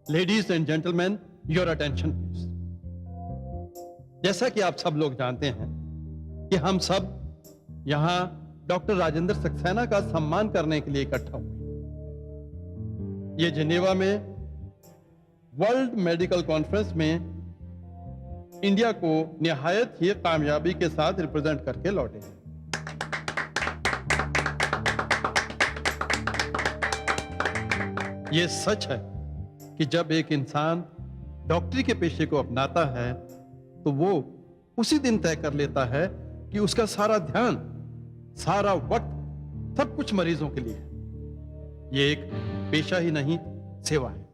Ladies and gentleman, your attention please. जैसा कि आप सब लोग जानते हैं कि हम सब यहां डॉक्टर राजेंद्र सक्सेना का सम्मान करने के लिए इकट्ठा हुए। ये जिनेवा में वर्ल्ड मेडिकल कॉन्फ्रेंस में इंडिया को निहायत ही कामयाबी के साथ रिप्रेजेंट करके लौटे हैं। ये सच है कि जब एक इंसान डॉक्टरी के पेशे को अपनाता है तो वो उसी दिन तय कर लेता है कि उसका सारा ध्यान, सारा वक्त, सब कुछ मरीजों के लिए है। ये एक पेशा ही नहीं, सेवा है।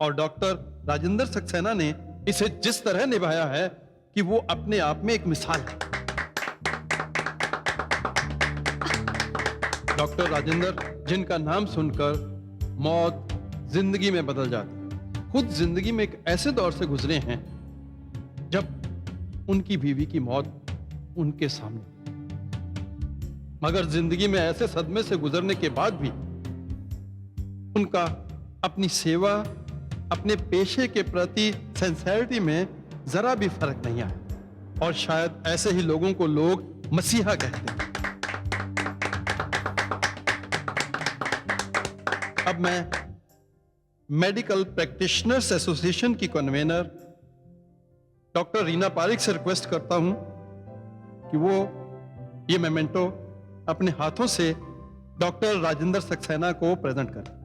और डॉक्टर राजेंद्र सक्सेना ने इसे जिस तरह निभाया है कि वो अपने आप में एक मिसाल है। डॉक्टर राजेंद्र, जिनका नाम सुनकर मौत जिंदगी में बदल जाती है, खुद जिंदगी में एक ऐसे दौर से गुजरे हैं जब उनकी बीवी की मौत उनके सामने, मगर जिंदगी में ऐसे सदमे से गुजरने के बाद भी उनका अपनी सेवा, अपने पेशे के प्रति सिंसेरिटी में जरा भी फर्क नहीं आया। और शायद ऐसे ही लोगों को लोग मसीहा कहते हैं। अब मैं मेडिकल प्रैक्टिशनर्स एसोसिएशन की कन्वेनर डॉक्टर रीना पारिक से रिक्वेस्ट करता हूं कि वो ये मेमेंटो अपने हाथों से डॉक्टर राजेंद्र सक्सेना को प्रेजेंट करें।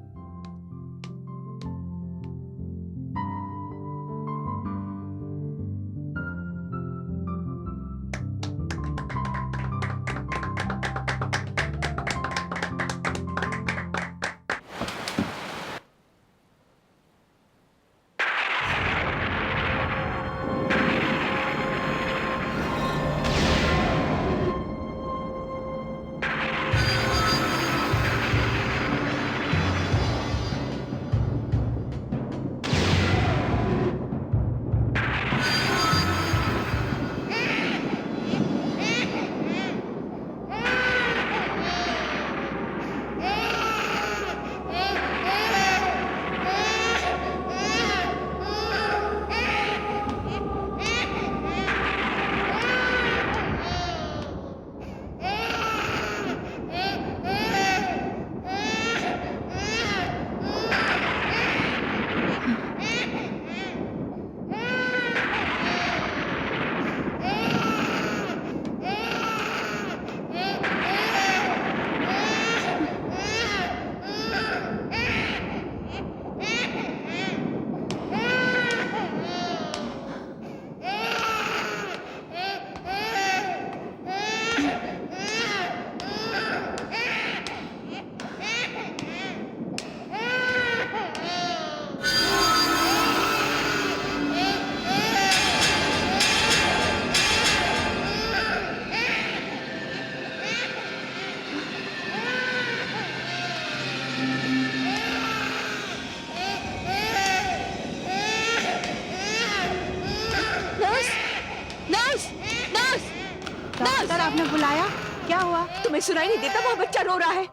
डॉक्टर, आपने बुलाया? क्या हुआ? तुम्हें सुनाई नहीं देता? वहाँ बच्चा रो रहा है।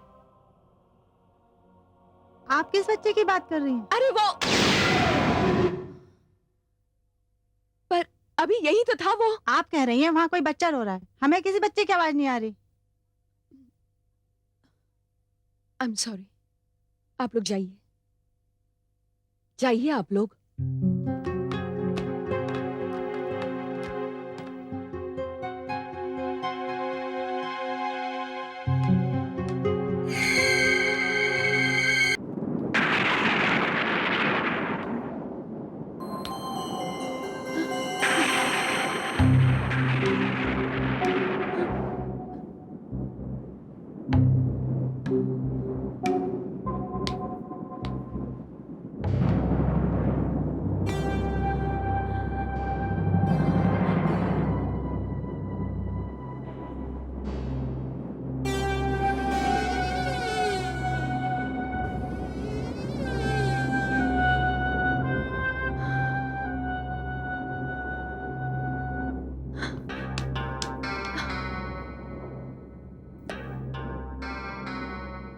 आप किस बच्चे की बात कर रही हैं? अरे वो, पर अभी यही तो था वो। आप कह रही हैं वहाँ कोई बच्चा रो रहा है, हमें किसी बच्चे की आवाज नहीं आ रही। I am sorry. आप लोग जाइए, जाइए आप लोग।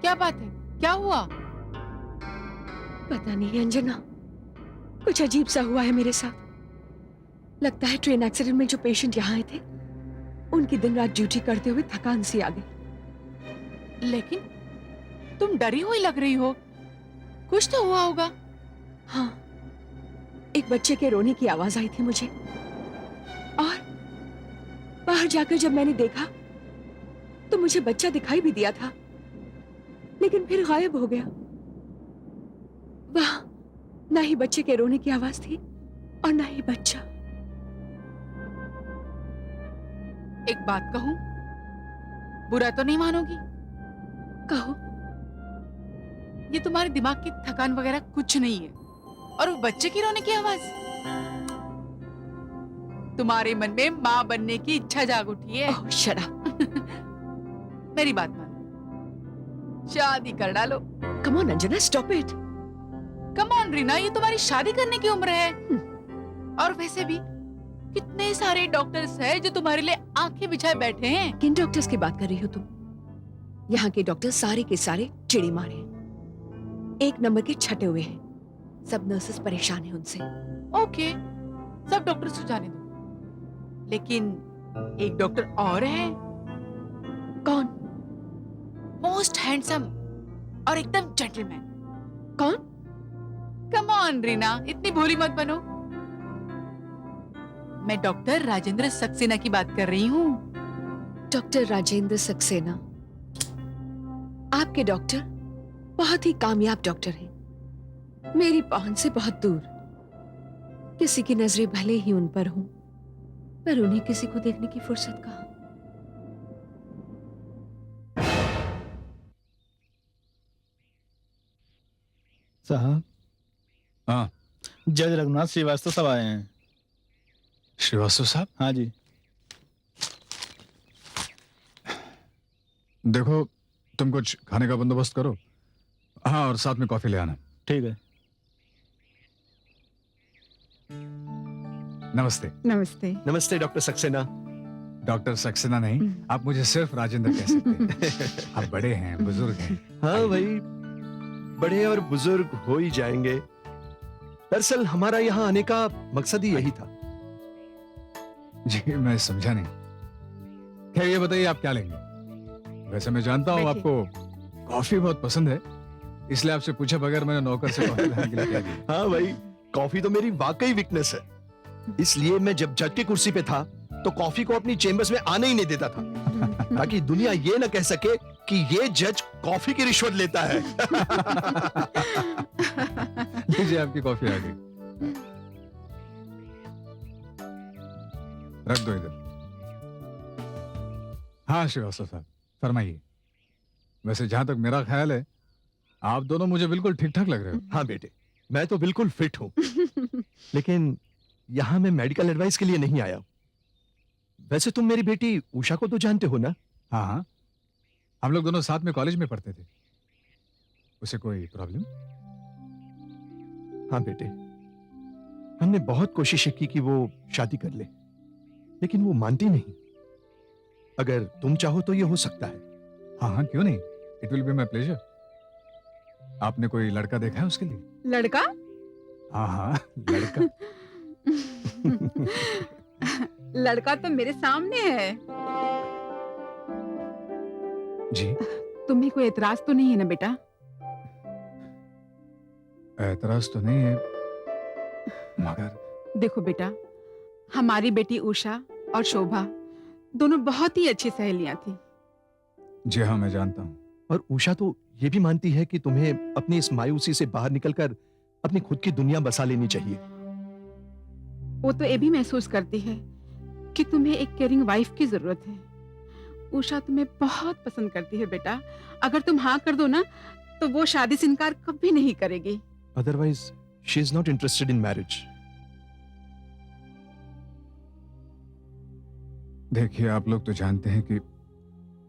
क्या बात है? क्या हुआ? पता नहीं अंजना, कुछ अजीब सा हुआ है मेरे साथ। लगता है ट्रेन एक्सीडेंट में जो पेशेंट यहाँ आए थे, उनकी दिन रात ड्यूटी करते हुए थकान सी आ गई। लेकिन तुम डरी हुई लग रही हो, कुछ तो हुआ होगा। हाँ, एक बच्चे के रोने की आवाज आई थी मुझे, और बाहर जाकर जब मैंने देखा तो मुझे बच्चा दिखाई भी दिया था, लेकिन फिर गायब हो गया। वहां ना ही बच्चे के रोने की आवाज थी और ना ही बच्चा। एक बात कहूं, बुरा तो नहीं मानोगी? कहो। ये तुम्हारे दिमाग की थकान वगैरह कुछ नहीं है, और वो बच्चे की रोने की आवाज, तुम्हारे मन में माँ बनने की इच्छा जाग उठी है। ओह, शट अप। मेरी बात मानो, शादी कर डालो। Come on Anjana, stop it. Come on Reena, ये तुम्हारी शादी करने की उम्र है। और वैसे भी कितने सारे डॉक्टर्स हैं जो तुम्हारे लिए आंखें बिछाए बैठे हैं। किन डॉक्टर्स की बात कर रही हो तुम? यहाँ के डॉक्टर सारे के सारे चिड़ी मारे हैं, एक नंबर के छटे हुए हैं। सब नर्सेस परेशान हैं उनसे। ओके, सब डॉक्टर्स को जाने दो, लेकिन एक डॉक्टर और है। कौन? मोस्ट हैंडसम और एकदम जेंटलमैन। कौन? कम ऑन रीना, इतनी भोली मत बनो। मैं डॉक्टर राजेंद्र सक्सेना की बात कर रही हूँ। डॉक्टर राजेंद्र सक्सेना। आपके डॉक्टर बहुत ही कामयाब डॉक्टर हैं, मेरी पहुंच से बहुत दूर। किसी की नजरें भले ही उन पर हों, पर उन्हें किसी को देखने की फुर्सत कहाँ। साहब, हाँ जज रघुनाथ श्रीवास्तव सब आए हैं। श्रीवास्तव साहब, हाँ जी। देखो तुम कुछ खाने का बंदोबस्त करो। हाँ, और साथ में कॉफी ले आना। ठीक है। नमस्ते। नमस्ते। नमस्ते डॉक्टर सक्सेना। डॉक्टर सक्सेना नहीं, आप मुझे सिर्फ राजेंद्र कह सकते हैं। आप बड़े हैं, बुजुर्ग हैं। हाँ भाई, बड़े और बुजुर्ग हो ही जाएंगे। दरअसल हमारा यहाँ आने का मकसद ही यही था। जी मैं समझा नहीं। खैर ये बताइए आप क्या लेंगे? वैसे मैं जानता हूँ बैठिए। आपको कॉफी बहुत पसंद है, इसलिए आपसे पूछे बगैर मैंने नौकर से कॉफी लाने के लिए कह दिया। हाँ भाई, कॉफी तो मेरी वाकई वीकनेस है, इसलिए मैं जब जज की कुर्सी पे था तो कॉफी को अपनी चेम्बर्स में आने ही नहीं देता था, ताकि दुनिया ये न कह सके कि ये जज कॉफी की रिश्वत लेता है। लीजिए आपकी कॉफी आ गई। रख दो इधर। हाँ श्रीवास्तव साहब, फरमाइए। वैसे जहां तक मेरा ख्याल है, आप दोनों मुझे बिल्कुल ठीक ठाक लग रहे हो। हाँ बेटे, मैं तो बिल्कुल फिट हूँ, लेकिन यहाँ मैं मेडिकल एडवाइस के लिए नहीं आया हूँ। वैसे तुम मेरी बेटी उषा को तो जानते हो ना? हाँ हाँ, हम लोग दोनों साथ में कॉलेज में पढ़ते थे। उसे कोई प्रॉब्लम? हाँ बेटे, हमने बहुत कोशिशें की कि वो शादी कर ले, लेकिन वो मानती नहीं। अगर तुम चाहो तो ये हो सकता है। हाँ हाँ, क्यों नहीं, it will be my pleasure. आपने कोई लड़का देखा है उसके लिए? लड़का? हाँ हाँ, लड़का। लड़का तो मेरे सामने है। जी, तुम्हें कोई एतराज तो नहीं है ना बेटा? एतराज तो नहीं है, मगर देखो बेटा, हमारी बेटी उषा और शोभा दोनों बहुत ही अच्छी सहेलियां थी। जी हाँ मैं जानता हूँ। और उषा तो ये भी मानती है कि तुम्हें अपनी इस मायूसी से बाहर निकलकर अपनी खुद की दुनिया बसा लेनी चाहिए। वो तो ये भी महसूस करती है कि तुम्हें एक केयरिंग वाइफ की जरूरत है। उषा तुम्हें बहुत पसंद करती है बेटा। अगर तुम हाँ कर दो ना, तो वो शादी से इनकार कभी नहीं करेगी। Otherwise she is not interested in marriage. देखिए आप लोग तो जानते हैं कि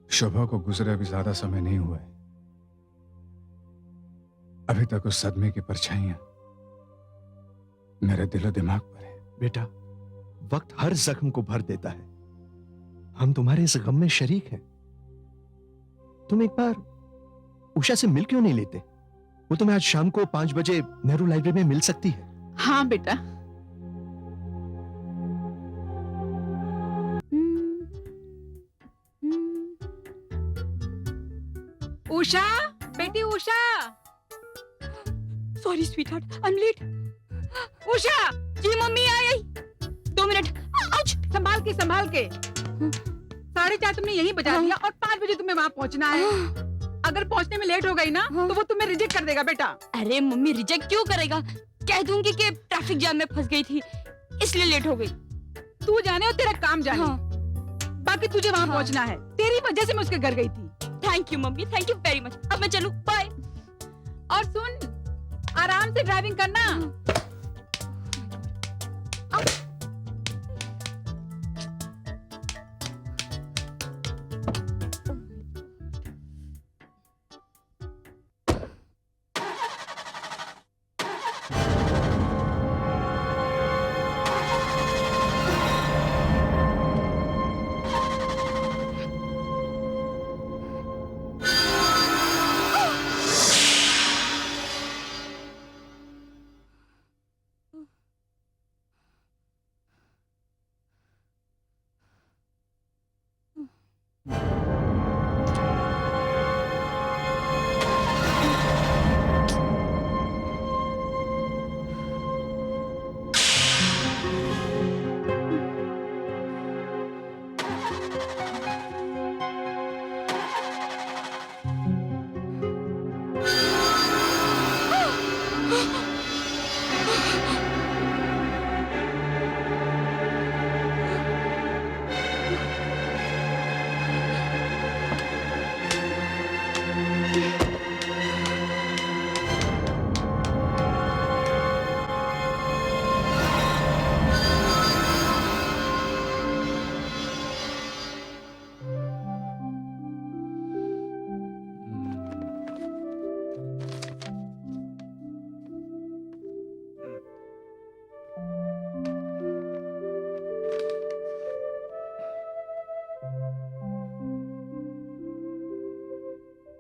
शोभा को गुजरे अभी ज्यादा समय नहीं हुआ है। अभी तक उस सदमे की परछाइयां मेरे दिलो दिमाग पर है। बेटा, वक्त हर जख्म को भर देता है। हम तुम्हारे इस गम में शरीक हैं। तुम एक बार उषा से मिल क्यों नहीं लेते? वो तुम्हें आज शाम को 5 बजे नेहरू लाइब्रेरी में मिल सकती है। हाँ बेटा। उषा, बेटी Usha. Sorry sweetheart, I am late. Usha, जी मम्मी आई। 2 मिनट। आउच। संभाल के संभाल के। 4:30 तुमने यहीं बजा दिया और 5 बजे तुम्हें वहाँ पहुँचना है। अगर पहुँचने में लेट हो गई ना तो वो तुम्हें रिजेक्ट कर देगा बेटा। अरे मम्मी रिजेक्ट क्यों करेगा? कह दूंगी कि ट्रैफिक जाम में फंस गई थी इसलिए लेट हो गई। तू जाने और तेरा काम जाने। हाँ। बाकी तुझे वहाँ हाँ। पहुँचना है। तेरी वजह से मैं उसके घर गई थी। Thank you mummy, thank you very much. अब मैं चलूं, बाय। और सुन, आराम से ड्राइविंग करना।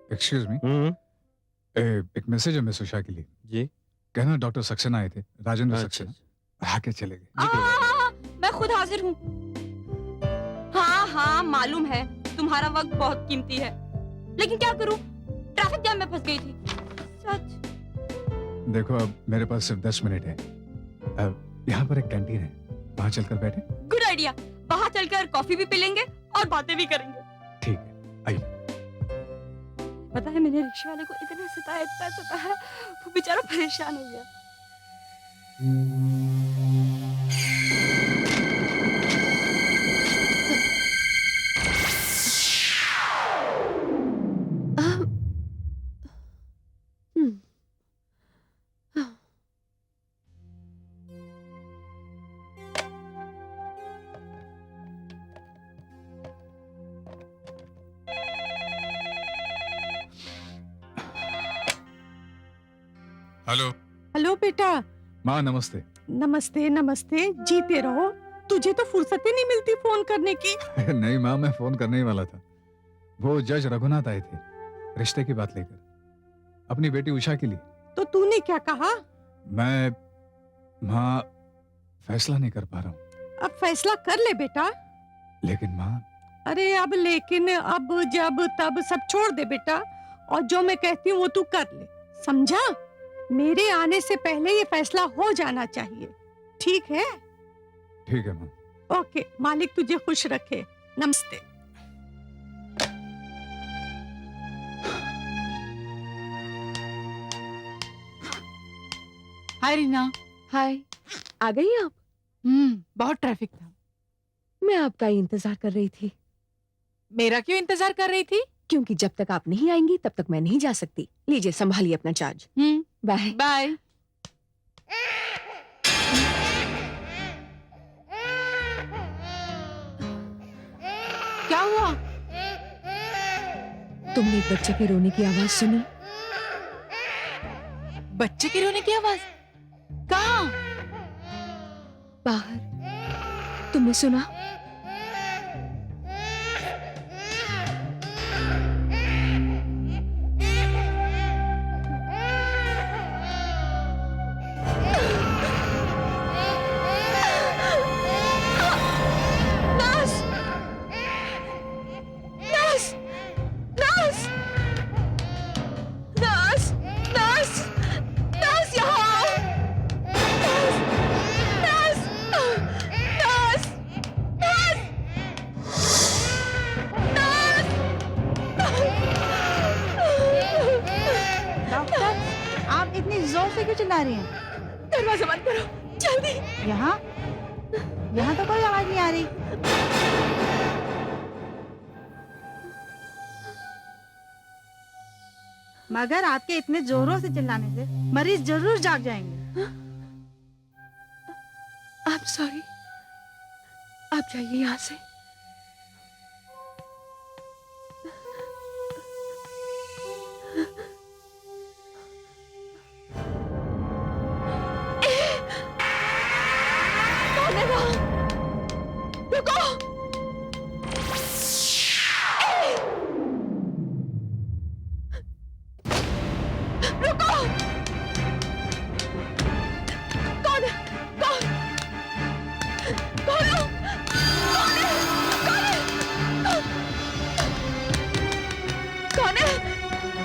एक्सक्यूज मी, एक मैसेज है मिस उषा के लिए। जी। कहना डॉक्टर सक्सेना आए थे, राजेंद्र अच्छा, सक्सेना। आके चले गए। मैं खुद हाजिर हूँ। हाँ हाँ मालूम है तुम्हारा वक्त बहुत कीमती है, लेकिन क्या करूँ ट्रैफिक जाम में फंस गई थी। सच। देखो अब मेरे पास सिर्फ 10 मिनट है। अब यहाँ पर एक कैंटीन है, वहाँ चलकर बैठे। Good idea. वहाँ चलकर कॉफी भी पी लेंगे और बातें भी करेंगे। ठीक है, आइए। पता है मैंने रिक्शे वाले को इतना सताया वो बेचारा परेशान हो गया। हेलो। हेलो बेटा। माँ नमस्ते। नमस्ते नमस्ते, जीते रहो। तुझे तो फुर्सत ही नहीं मिलती फोन करने की। नहीं माँ, मैं फोन करने ही वाला था। वो जज रघुनाथ आए थे रिश्ते की बात लेकर, अपनी बेटी उषा के लिए। तो तूने क्या कहा? मैं माँ फैसला नहीं कर पा रहा हूँ। अब फैसला कर ले बेटा। लेकिन माँ। अरे अब लेकिन अब जब तब सब छोड़ दे बेटा, और जो मैं कहती हूँ वो तू कर ले, समझा? मेरे आने से पहले ये फैसला हो जाना चाहिए, ठीक है? ठीक है माँ। ओके, मालिक तुझे खुश रखे। नमस्ते। हाय रीना। हाय, आ गई आप? बहुत ट्रैफिक था। मैं आपका ही इंतजार कर रही थी। मेरा क्यों इंतजार कर रही थी? क्योंकि जब तक आप नहीं आएंगी तब तक मैं नहीं जा सकती। लीजिए संभालिए अपना चार्ज। Bye bye. क्या हुआ? तुमने एक बच्चे के रोने की आवाज सुनी? बच्चे के रोने की आवाज? कहाँ? बाहर। तुमने सुना? आप इतनी जोर से क्यों चिल्ला रही हैं? दरवाजा बंद करो, जल्दी। यहाँ यहाँ तो कोई आवाज नहीं आ रही। मगर आपके इतने जोरों से चिल्लाने से मरीज जरूर जाग जाएंगे। आई एम सॉरी, आप जाइए यहाँ से। कौन है वहाँ? रुको! रुको! कौन है? कौन? खोलो! कौन है?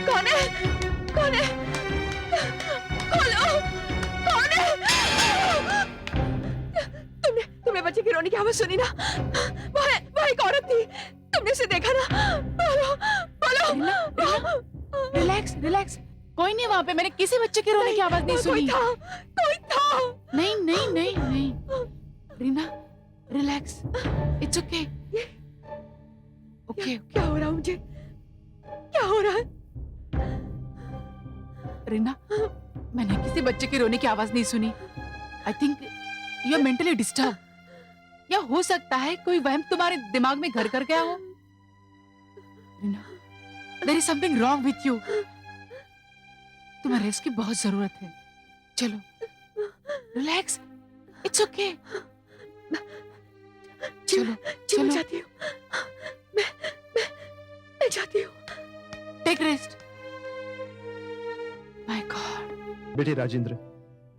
कौन है? कौन है? कौन है? खोलो! कौन है? तुमने बच्चे की रोने की आवाज सुनी ना? वो एक औरत थी। तुमने उसे देखा ना? बोलो, बोलो। रिलैक्स रिलैक्स, कोई नहीं वहाँ पे। मैंने किसी बच्चे के रोने की आवाज नहीं सुनी। कोई था। नहीं नहीं नहीं नहीं, Reena relax, it's okay okay. क्या हो रहा है मुझे? क्या हो रहा है? रीना, मैंने किसी बच्चे के रोने की आवाज नहीं सुनी। I think you are mentally disturb, या हो सकता है कोई वहम तुम्हारे दिमाग में घर कर गया हो। Reena, there is something wrong with you. तुम्हें रेस्ट की बहुत जरूरत है। चलो रिलैक्स, इट्स ओके। चलो मैं जाती हूँ। मैं जाती हूँ। Take rest. My god. बेटे राजेंद्र,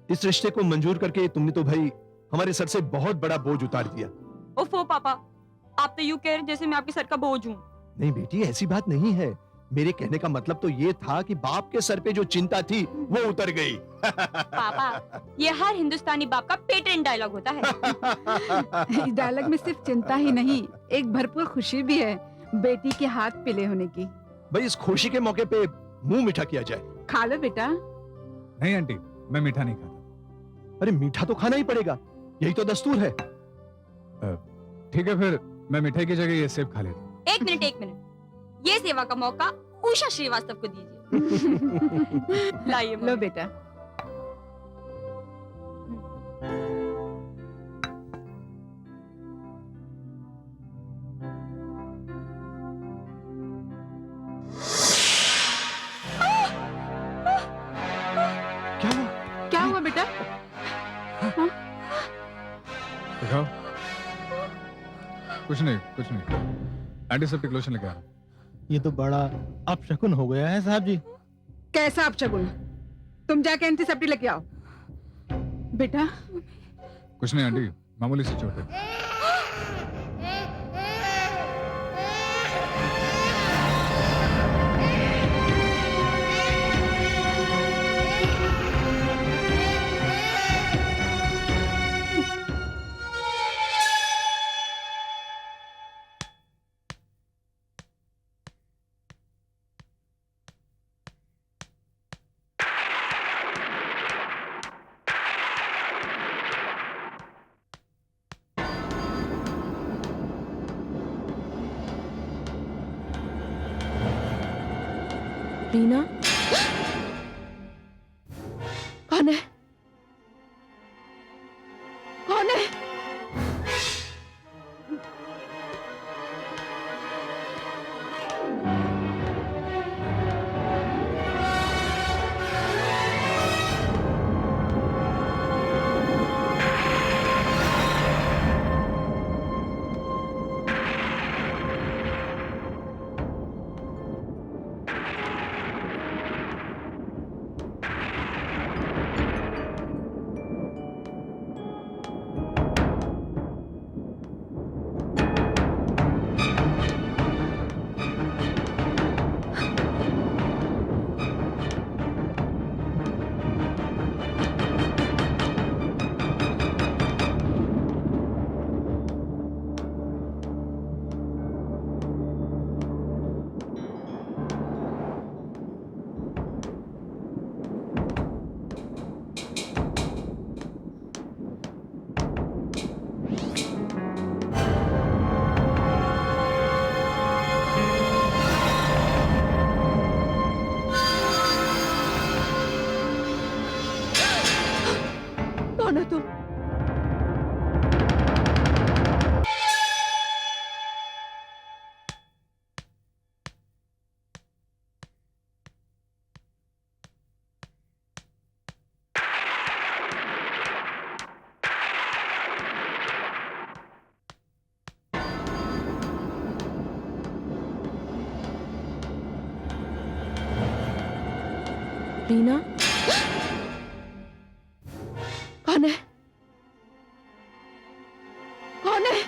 इस रिश्ते को मंजूर करके तुमने तो भाई हमारे सर से बहुत बड़ा बोझ उतार दिया। ओफो पापा, आप तो यूं कह रहे जैसे मैं आपके सर का बोझ हूँ। नहीं बेटी, ऐसी बात नहीं है। मेरे कहने का मतलब तो ये था कि बाप के सर पे जो चिंता थी वो उतर गई। पापा, ये हर हिंदुस्तानी बाप का पेटेंट डायलॉग होता है। इस डायलॉग में सिर्फ चिंता ही नहीं, एक भरपूर खुशी भी है बेटी के हाथ पीले होने की। भाई इस खुशी के मौके पे मुंह मीठा किया जाए। खा लो बेटा। नहीं आंटी, मैं मीठा नहीं खाता। अरे मीठा तो खाना ही पड़ेगा, यही तो दस्तूर है। ठीक है फिर मैं मिठाई की जगह ये सेब खा लेता हूँ। एक मिनट, ये सेवा का मौका उषा श्रीवास्तव को दीजिए। लाइए लो बेटा। क्या हुआ बेटा? दिखाओ। कुछ नहीं। एंटीसेप्टिक लोशन लेके आ रहा हूं। ये तो बड़ा अपशकुन हो गया है साहब जी। कैसा अपशगुन? तुम जाके एंटीसेप्टिक लेके आओ। बेटा कुछ नहीं आंटी, मामूली सी चोट है। रीना, कौन है? कौन है? रीना, कौन है? कौन है?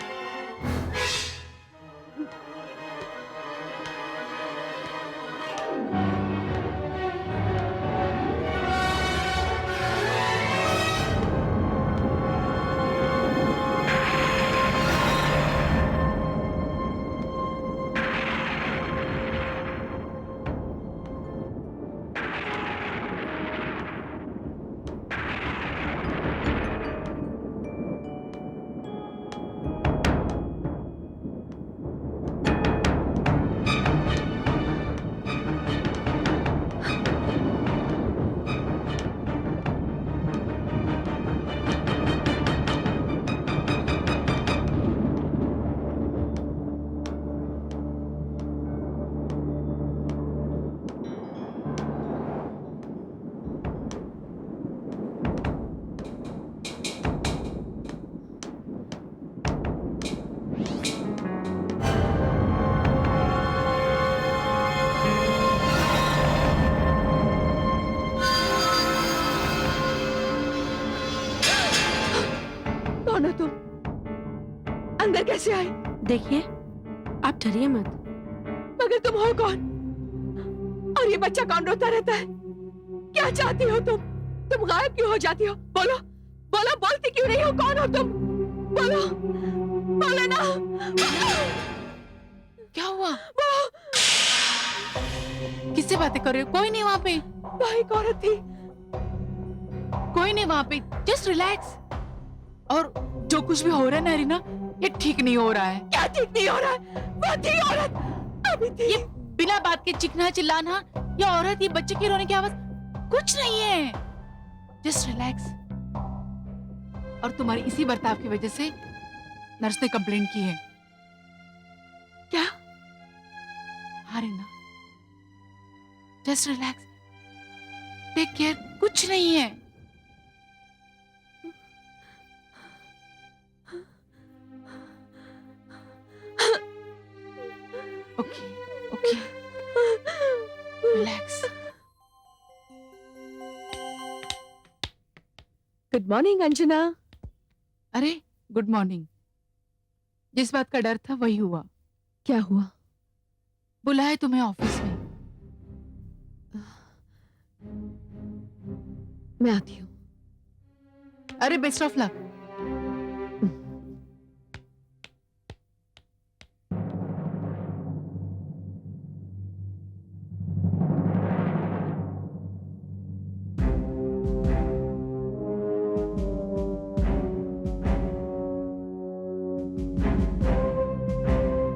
कौन हो तुम? अंदर कैसे आए? देखिए, आप डरिए मत। मगर तुम हो कौन? और ये बच्चा कौन रोता रहता है? क्या चाहती हो तुम? तुम गायब क्यों हो जाती हो? बोलो, बोलो, बोलती क्यों नहीं हो? कौन हो तुम? बोलो, बोलो ना। क्या हुआ? किससे बातें कर रहे हो? कोई नहीं वहाँ पे, वह एक औरत थी। कोई नहीं वहाँ पे, जस्ट रिलैक्स। और जो कुछ भी हो रहा है ना रीना, ये ठीक नहीं हो रहा है। क्या ठीक नहीं हो रहा है? वो थी औरत, अभी थी। ये बिना बात के चिकना चिल्लाना, ये औरत, ये बच्चे की रोने की आवाज, कुछ नहीं है। Just relax. और तुम्हारी इसी बर्ताव की वजह से नर्स ने कंप्लेंट की है। क्या? हाँ Reena, just relax, take care, कुछ नहीं है। Okay, okay, relax. Good morning Anjana. अरे गुड मॉर्निंग। जिस बात का डर था वही हुआ। क्या हुआ? बुलाए तुम्हें ऑफिस में। मैं आती हूँ। अरे बेस्ट ऑफ लक।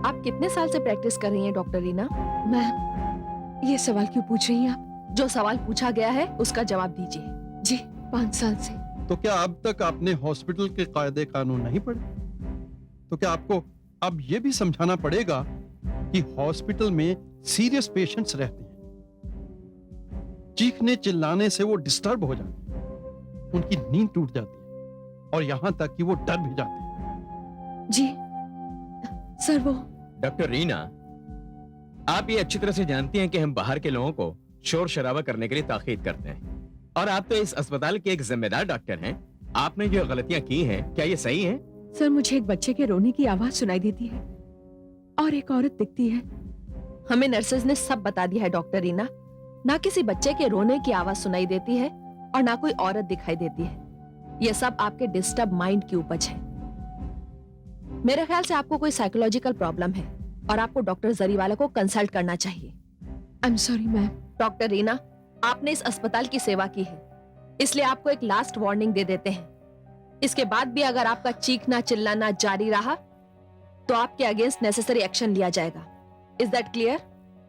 आप कितने साल से प्रैक्टिस कर रही हैं डॉक्टर रीना? मैम, ये सवाल क्यों पूछ रही हैं आप? जो सवाल पूछा गया है उसका जवाब दीजिए। जी, 5 साल से। तो क्या अब तक आपने हॉस्पिटल के कायदे कानून नहीं पढ़े? तो क्या आपको अब ये भी समझाना पड़ेगा कि हॉस्पिटल में सीरियस पेशेंट्स रहते हैं, चीखने चिल्लाने से वो डिस्टर्ब हो जाते हैं, उनकी नींद टूट जाती है और यहां तक कि वो डर भी जाते हैं। जी सर, वो डॉक्टर रीना, आप ये अच्छी तरह से जानती हैं कि हम बाहर के लोगों को शोर शराबा करने के लिए ताकीद करते हैं, और आप तो इस अस्पताल के एक जिम्मेदार डॉक्टर हैं। आपने जो गलतियां की हैं, क्या ये सही है? सर, मुझे एक बच्चे के रोने की आवाज सुनाई देती है और एक औरत दिखती है। हमें नर्सेज ने सब बता दिया है डॉक्टर रीना। ना किसी बच्चे के रोने की आवाज सुनाई देती है और ना कोई औरत दिखाई देती है। यह सब आपके डिस्टर्ब माइंड की उपज है। मेरे ख्याल से आपको कोई साइकोलॉजिकल प्रॉब्लम है और आपको डॉक्टर जरीवाला को कंसल्ट करना चाहिए। I am sorry ma'am. Doctor Reena, आपने इस अस्पताल की सेवा की है, इसलिए आपको एक लास्ट वार्निंग दे देते हैं। इसके बाद भी अगर आपका चीखना चिल्लाना जारी रहा तो आपके अगेंस्ट नेसेसरी एक्शन लिया जाएगा। Is that clear?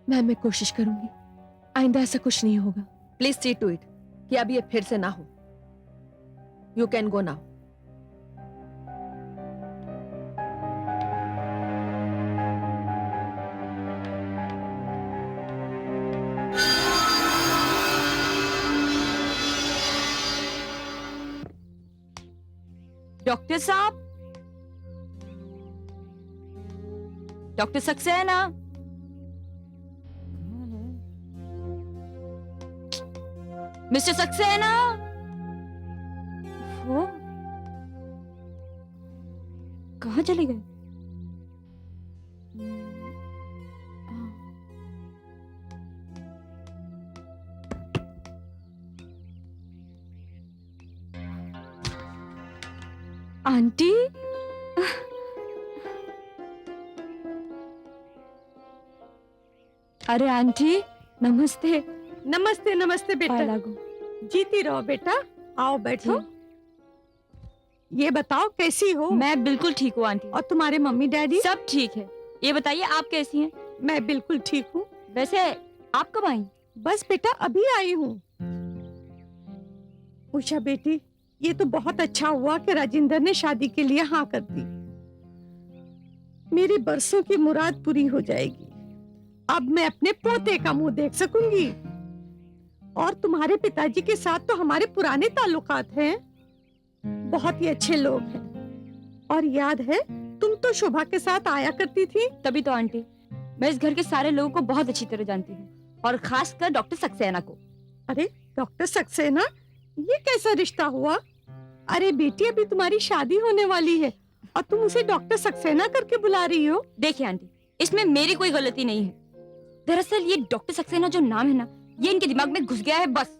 मैम, मैं कोशिश करूंगी, आइंदा ऐसा कुछ नहीं होगा। प्लीज सी टू इट कि अब ये फिर से ना हो। You can go now. Doctor साहब, डॉक्टर सक्सेना, मिस्टर सक्सेना, वो कहाँ चले गए? आंटी, अरे आंटी नमस्ते। नमस्ते नमस्ते पाए बेटा। लागू। जीती रहो बेटा, आओ बैठो। ये बताओ कैसी हो? मैं बिल्कुल ठीक हूँ आंटी। और तुम्हारे मम्मी डैडी? सब ठीक है। ये बताइए आप कैसी हैं? मैं बिल्कुल ठीक हूँ। वैसे आप कब आई? बस बेटा अभी आई हूँ। उषा बेटी, ये तो बहुत अच्छा हुआ कि राजेंद्र ने शादी के लिए हाँ कर दी। मेरी बरसों की मुराद पूरी हो जाएगी। अब मैं अपने पोते का मुंह देख सकूंगी। और तुम्हारे पिताजी के साथ तो हमारे पुराने ताल्लुकात हैं। बहुत ही अच्छे लोग हैं। और याद है, तुम तो शोभा के साथ आया करती थी। तभी तो आंटी, मैं इस घर के सारे लोगों को बहुत अच्छी तरह जानती हूँ, और खासकर डॉक्टर सक्सेना को। अरे डॉक्टर सक्सेना, ये कैसा रिश्ता हुआ? अरे बेटी, अभी तुम्हारी शादी होने वाली है और तुम उसे डॉक्टर सक्सेना करके बुला रही हो। देखिए आंटी, इसमें मेरी कोई गलती नहीं है। दरअसल ये डॉक्टर सक्सेना जो नाम है ना, ये इनके दिमाग में घुस गया है बस।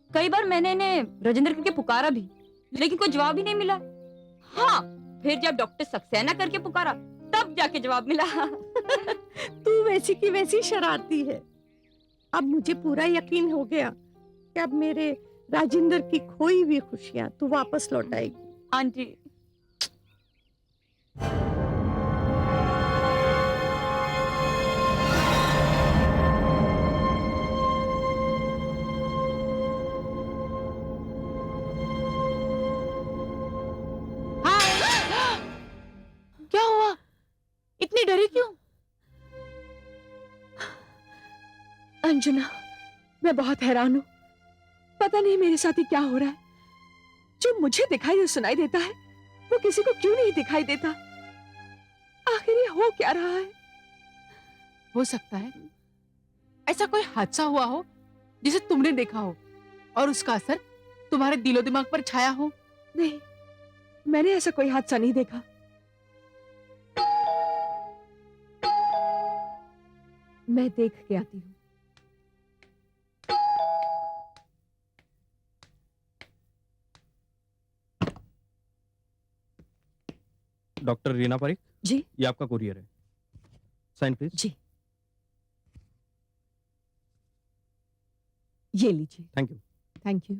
कई बार मैंने इन्हें राजेंद्र करके पुकारा भी, लेकिन कोई जवाब ही नहीं मिला। हाँ, फिर जब डॉक्टर सक्सेना करके पुकारा तब जाके जवाब मिला। तू वैसी की वैसी शरारती है। अब मुझे पूरा यकीन हो गया कि अब मेरे राजेंद्र की खोई हुई खुशियां तू वापस लौटाएगी। आंटी, क्या हुआ? इतनी डरी क्यों? अंजना, मैं बहुत हैरान हूँ। पता नहीं मेरे साथ ही क्या हो रहा है। जो मुझे दिखाई और सुनाई देता है, वो किसी को क्यों नहीं दिखाई देता? आखिर ये हो क्या रहा है? हो सकता है ऐसा कोई हादसा हुआ हो जिसे तुमने देखा हो और उसका असर तुम्हारे दिलो दिमाग पर छाया हो। नहीं, मैंने ऐसा कोई हादसा नहीं देखा। मैं देख के आती हूँ। डॉक्टर रीना पारिक जी, ये आपका कुरियर है। Sign please. जी, ये लीजिए। Thank you. Thank you.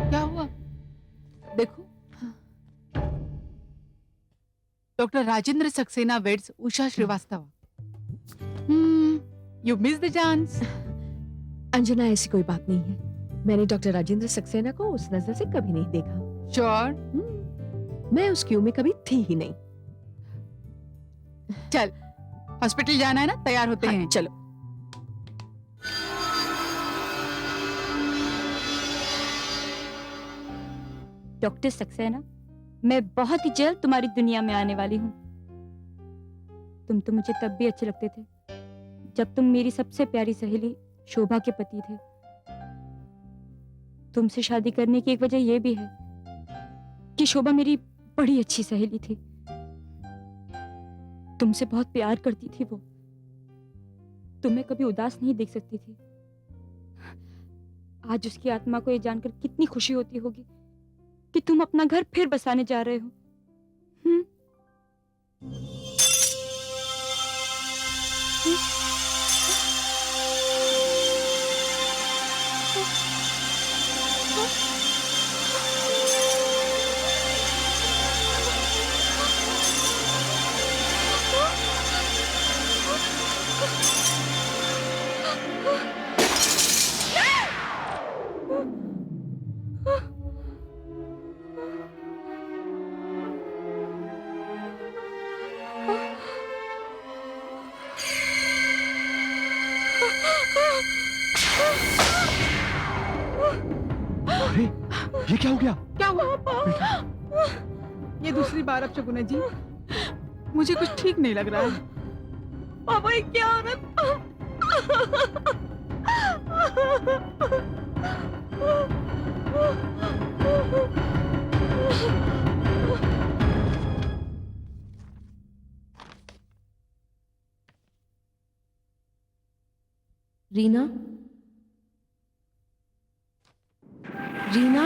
क्या हुआ? देखो, doctor Rajendra Saxena weds Usha Srivastava. You miss the chance. Anjana, ऐसी कोई बात नहीं है। मैंने डॉक्टर राजेंद्र सक्सेना को उस नजर से कभी नहीं देखा। श्योर? मैं उस क्यू में कभी थी ही नहीं। चल, हॉस्पिटल जाना है ना, तैयार होते हैं। चलो। डॉक्टर सक्सेना, मैं बहुत ही जल्द तुम्हारी दुनिया में आने वाली हूँ। तुम तो मुझे तब भी अच्छे लगते थे जब तुम मेरी सबसे प्यारी सहेली शोभा के पति थे। तुमसे शादी करने की एक वजह यह भी है कि शोभा मेरी बड़ी अच्छी सहेली थी। तुमसे बहुत प्यार करती थी वो। तुम्हें कभी उदास नहीं देख सकती थी। आज उसकी आत्मा को यह जानकर कितनी खुशी होती होगी कि तुम अपना घर फिर बसाने जा रहे हो। क्या हो गया? क्या हुआ? ये दूसरी बार अब शगुना जी, मुझे कुछ ठीक नहीं लग रहा है। पापा ये क्या हो रहा रीना, रीना,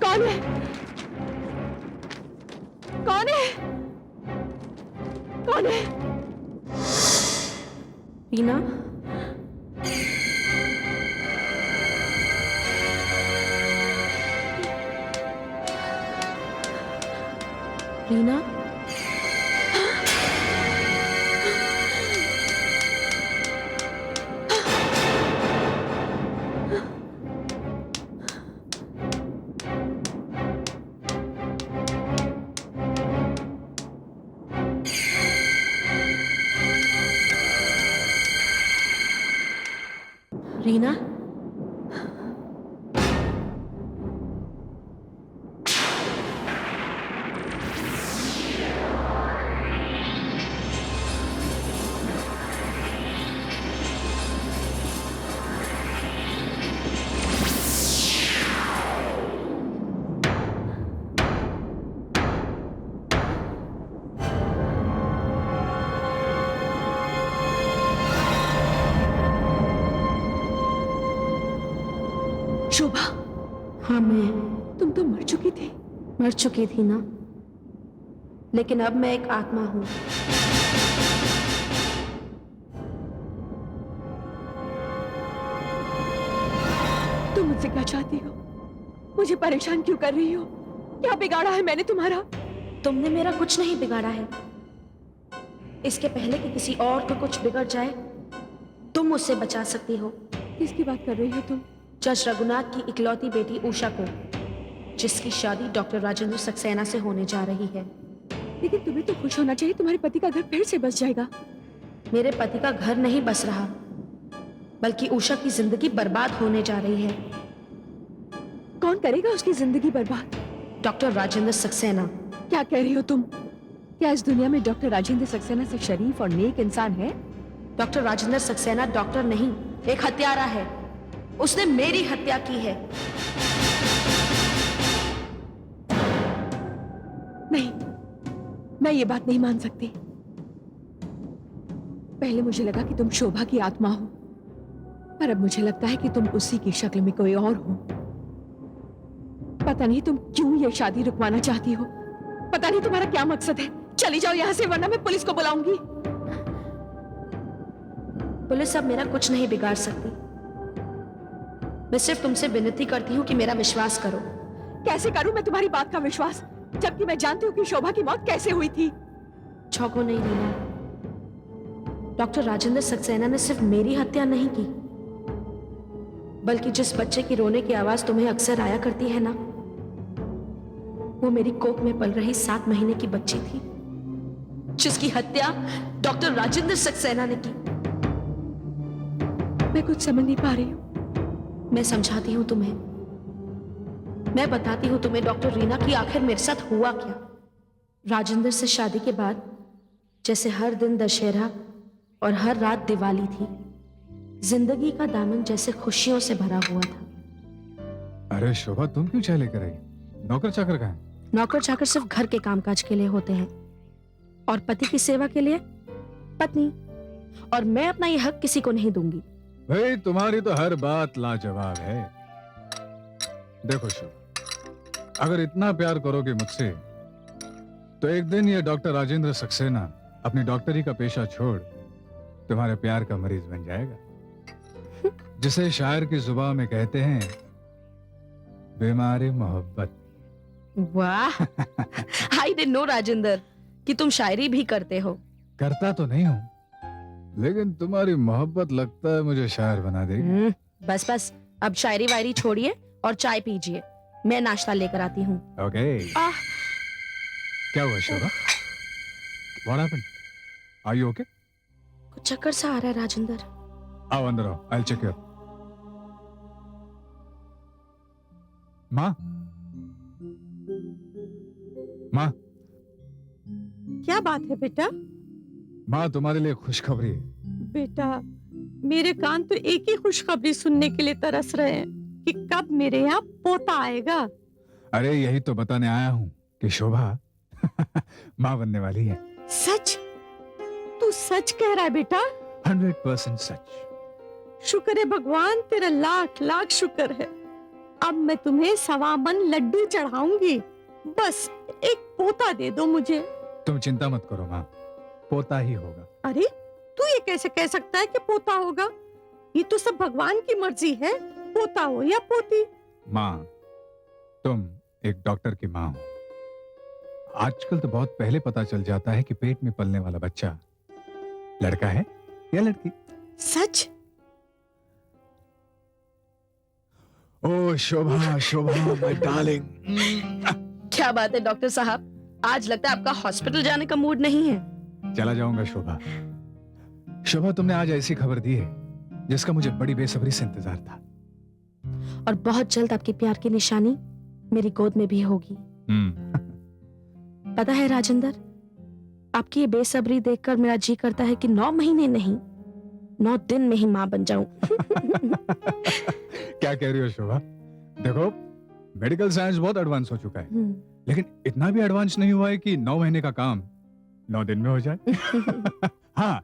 कौन है? कौन है? कौन है? रीना, रीना, रीना, शोभा, हाँ मैं तुम तो मर चुकी थी। मर चुकी थी ना, लेकिन अब मैं एक आत्मा हूं। तुम मुझसे क्या चाहती हो? मुझे परेशान क्यों कर रही हो? क्या बिगाड़ा है मैंने तुम्हारा? तुमने मेरा कुछ नहीं बिगाड़ा है। इसके पहले कि किसी और को कुछ बिगड़ जाए, तुम मुझसे बचा सकती हो। किसकी बात कर रही हो तुम? जज रघुनाथ की इकलौती बेटी उषा को, जिसकी शादी डॉक्टर राजेंद्र सक्सेना से होने जा रही है। लेकिन तुम्हें तो खुश होना चाहिए, तुम्हारे पति का घर फिर से बस जाएगा। मेरे पति का घर नहीं बस रहा, बल्कि उषा की जिंदगी बर्बाद होने जा रही है। कौन करेगा उसकी जिंदगी बर्बाद? डॉक्टर राजेंद्र सक्सेना। क्या कह रही हो तुम? क्या इस दुनिया में डॉक्टर राजेंद्र सक्सेना से शरीफ और नेक इंसान है? डॉक्टर राजेंद्र सक्सेना डॉक्टर नहीं, एक हत्यारा है। उसने मेरी हत्या की है। नहीं, मैं ये बात नहीं मान सकती। पहले मुझे लगा कि तुम शोभा की आत्मा हो, पर अब मुझे लगता है कि तुम उसी की शक्ल में कोई और हो। पता नहीं तुम क्यों ये शादी रुकवाना चाहती हो। पता नहीं तुम्हारा क्या मकसद है। चली जाओ यहाँ से, वरना मैं पुलिस को बुलाऊंगी। पुलिस अब मेरा कुछ नहीं बिगाड़ सकती। मैं सिर्फ तुमसे विनती करती हूँ कि मेरा विश्वास करो। कैसे करूं मैं तुम्हारी बात का विश्वास, जबकि मैं जानती हूँ कि शोभा की मौत कैसे हुई थी। चौंको नहीं रीना, डॉक्टर राजेंद्र सक्सेना ने सिर्फ मेरी हत्या नहीं की, बल्कि जिस बच्चे की रोने की आवाज तुम्हें अक्सर आया करती है ना, वो मेरी कोख में पल रही 7 महीने की बच्ची थी, जिसकी हत्या डॉक्टर राजेंद्र सक्सेना ने की। मैं कुछ समझ नहीं पा रही हूँ। मैं समझाती हूँ तुम्हें। मैं बताती हूँ तुम्हें डॉक्टर रीना की आखिर मेरे साथ हुआ क्या। राजेंद्र से शादी के बाद जैसे हर दिन दशहरा और हर रात दिवाली थी, जिंदगी का दामन जैसे खुशियों से भरा हुआ था। अरे शोभा, तुम क्यों चाय लेकर आई? नौकर चाकर कहाँ है? नौकर चाकर सिर्फ घर के कामकाज के लिए होते हैं, और पति की सेवा के लिए पत्नी। और मैं अपना ये हक किसी को नहीं दूंगी। भाई, तुम्हारी तो हर बात लाजवाब है। देखो शोभा, अगर इतना प्यार करोगे मुझसे, तो एक दिन ये डॉक्टर राजेंद्र सक्सेना अपनी डॉक्टरी का पेशा छोड़ तुम्हारे प्यार का मरीज बन जाएगा, जिसे शायर की जुबान में कहते हैं बीमारी मोहब्बत। वाह, आई डिडंट नो राजेंद्र कि तुम शायरी भी करते हो। करता तो नहीं हूं, लेकिन तुम्हारी मोहब्बत लगता है मुझे शायर बना देगी। बस बस, अब शायरी वायरी छोड़िए और चाय पीजिए। मैं नाश्ता लेकर आती हूँ। ओके। आह। क्या हुआ शोभा? What happened? Are you okay? कुछ चक्कर सा आ रहा है राजेंद्र। आओ अंदर आओ, I'll check you up. माँ, माँ, क्या बात है बेटा? माँ तुम्हारे लिए खुशखबरी है। बेटा, मेरे कान तो एक ही खुशखबरी सुनने के लिए तरस रहे हैं कि कब मेरे यहाँ पोता आएगा। अरे यही तो बताने आया हूँ कि शोभा माँ बनने वाली है। सच? तू सच कह रहा है बेटा? 100% सच। शुक्र है भगवान, तेरा लाख लाख शुक्र है। अब मैं तुम्हें 1.25 मन लड्डू चढ़ाऊंगी। बस एक पोता दे दो मुझे। तुम चिंता मत करो माँ, पोता ही होगा। अरे तू ये कैसे कह सकता है कि पोता होगा? ये तो सब भगवान की मर्जी है, पोता हो या पोती। माँ, तुम एक डॉक्टर की माँ हो। आजकल तो बहुत पहले पता चल जाता है कि पेट में पलने वाला बच्चा लड़का है या लड़की। सच? ओ शोभा, शोभा माय डार्लिंग। क्या बात है डॉक्टर साहब, आज लगता है आपका हॉस्पिटल जाने का मूड नहीं है। चला जाऊंगा शोभा। शोभा, तुमने आज ऐसी खबर दी है जिसका मुझे बड़ी बेसब्री से इंतजार था। और बहुत जल्द आपके प्यार की निशानी मेरी गोद में भी होगी। पता है राजेंद्र, आपकी ये बेसब्री देखकर मेरा जी करता है कि 9 महीने नहीं, 9 दिन में ही माँ बन जाऊं। क्या कह रही हो शोभा? देखो, मेडिकल साइंस बहुत एडवांस हो चुका है, लेकिन इतना भी एडवांस नहीं हुआ है कि 9 महीने का काम 9 दिन में हो जाए। हाँ,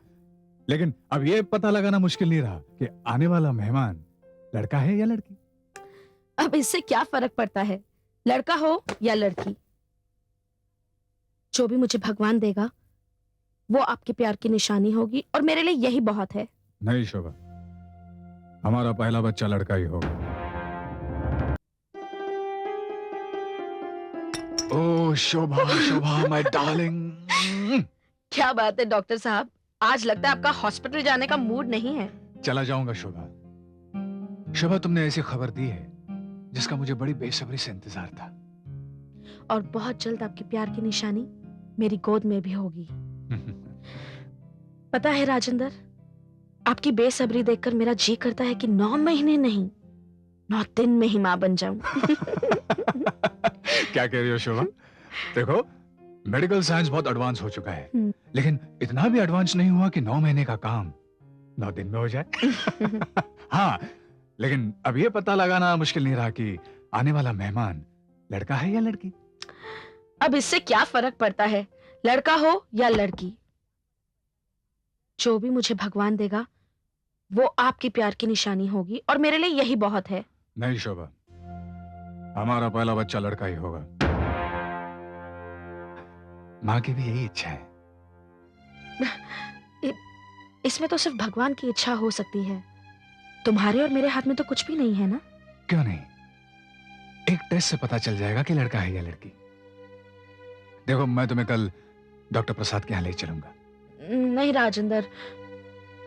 लेकिन अब ये पता लगाना मुश्किल नहीं रहा कि आने वाला मेहमान लड़का है या लड़की। अब इससे क्या फर्क पड़ता है, लड़का हो या लड़की? जो भी मुझे भगवान देगा वो आपके प्यार की निशानी होगी, और मेरे लिए यही बहुत है। नहीं शोभा, हमारा पहला बच्चा लड़का ही होगा। ओ शोभा, शोभा माय डार्लिंग। क्या बात है डॉक्टर साहब, आज लगता है आपका हॉस्पिटल जाने का मूड नहीं है। चला जाऊंगा शोभा। शोभा, तुमने ऐसी खबर दी है जिसका मुझे बड़ी बेसब्री से इंतजार था। और बहुत जल्द आपकी प्यार की निशानी मेरी गोद में भी होगी। पता है राजेंद्र, आपकी बेसब्री देखकर मेरा जी करता है कि 9 महीने नहीं, 9 दिन में ही माँ बन जाऊं। क्या कह रही हो शोभा? देखो, मेडिकल साइंस बहुत एडवांस हो चुका है, लेकिन इतना भी एडवांस नहीं हुआ कि 9 महीने का काम 9 दिन में हो जाए। हाँ, लेकिन अब ये पता लगाना मुश्किल नहीं रहा कि आने वाला मेहमान लड़का है या लड़की। अब इससे क्या फर्क पड़ता है, लड़का हो या लड़की? जो भी मुझे भगवान देगा वो आपकी प्यार की निशानी होगी, और मेरे लिए यही बहुत है। नहीं शोभा, हमारा पहला बच्चा लड़का ही होगा। माँ की भी यही इच्छा है। इसमें तो सिर्फ भगवान की इच्छा हो सकती है, तुम्हारे और मेरे हाथ में तो कुछ भी नहीं है ना। क्यों नहीं, एक टेस्ट से पता चल जाएगा कि लड़का है या लड़की। देखो, मैं तुम्हें कल डॉक्टर प्रसाद के यहाँ ले चलूंगा। नहीं राजेंद्र,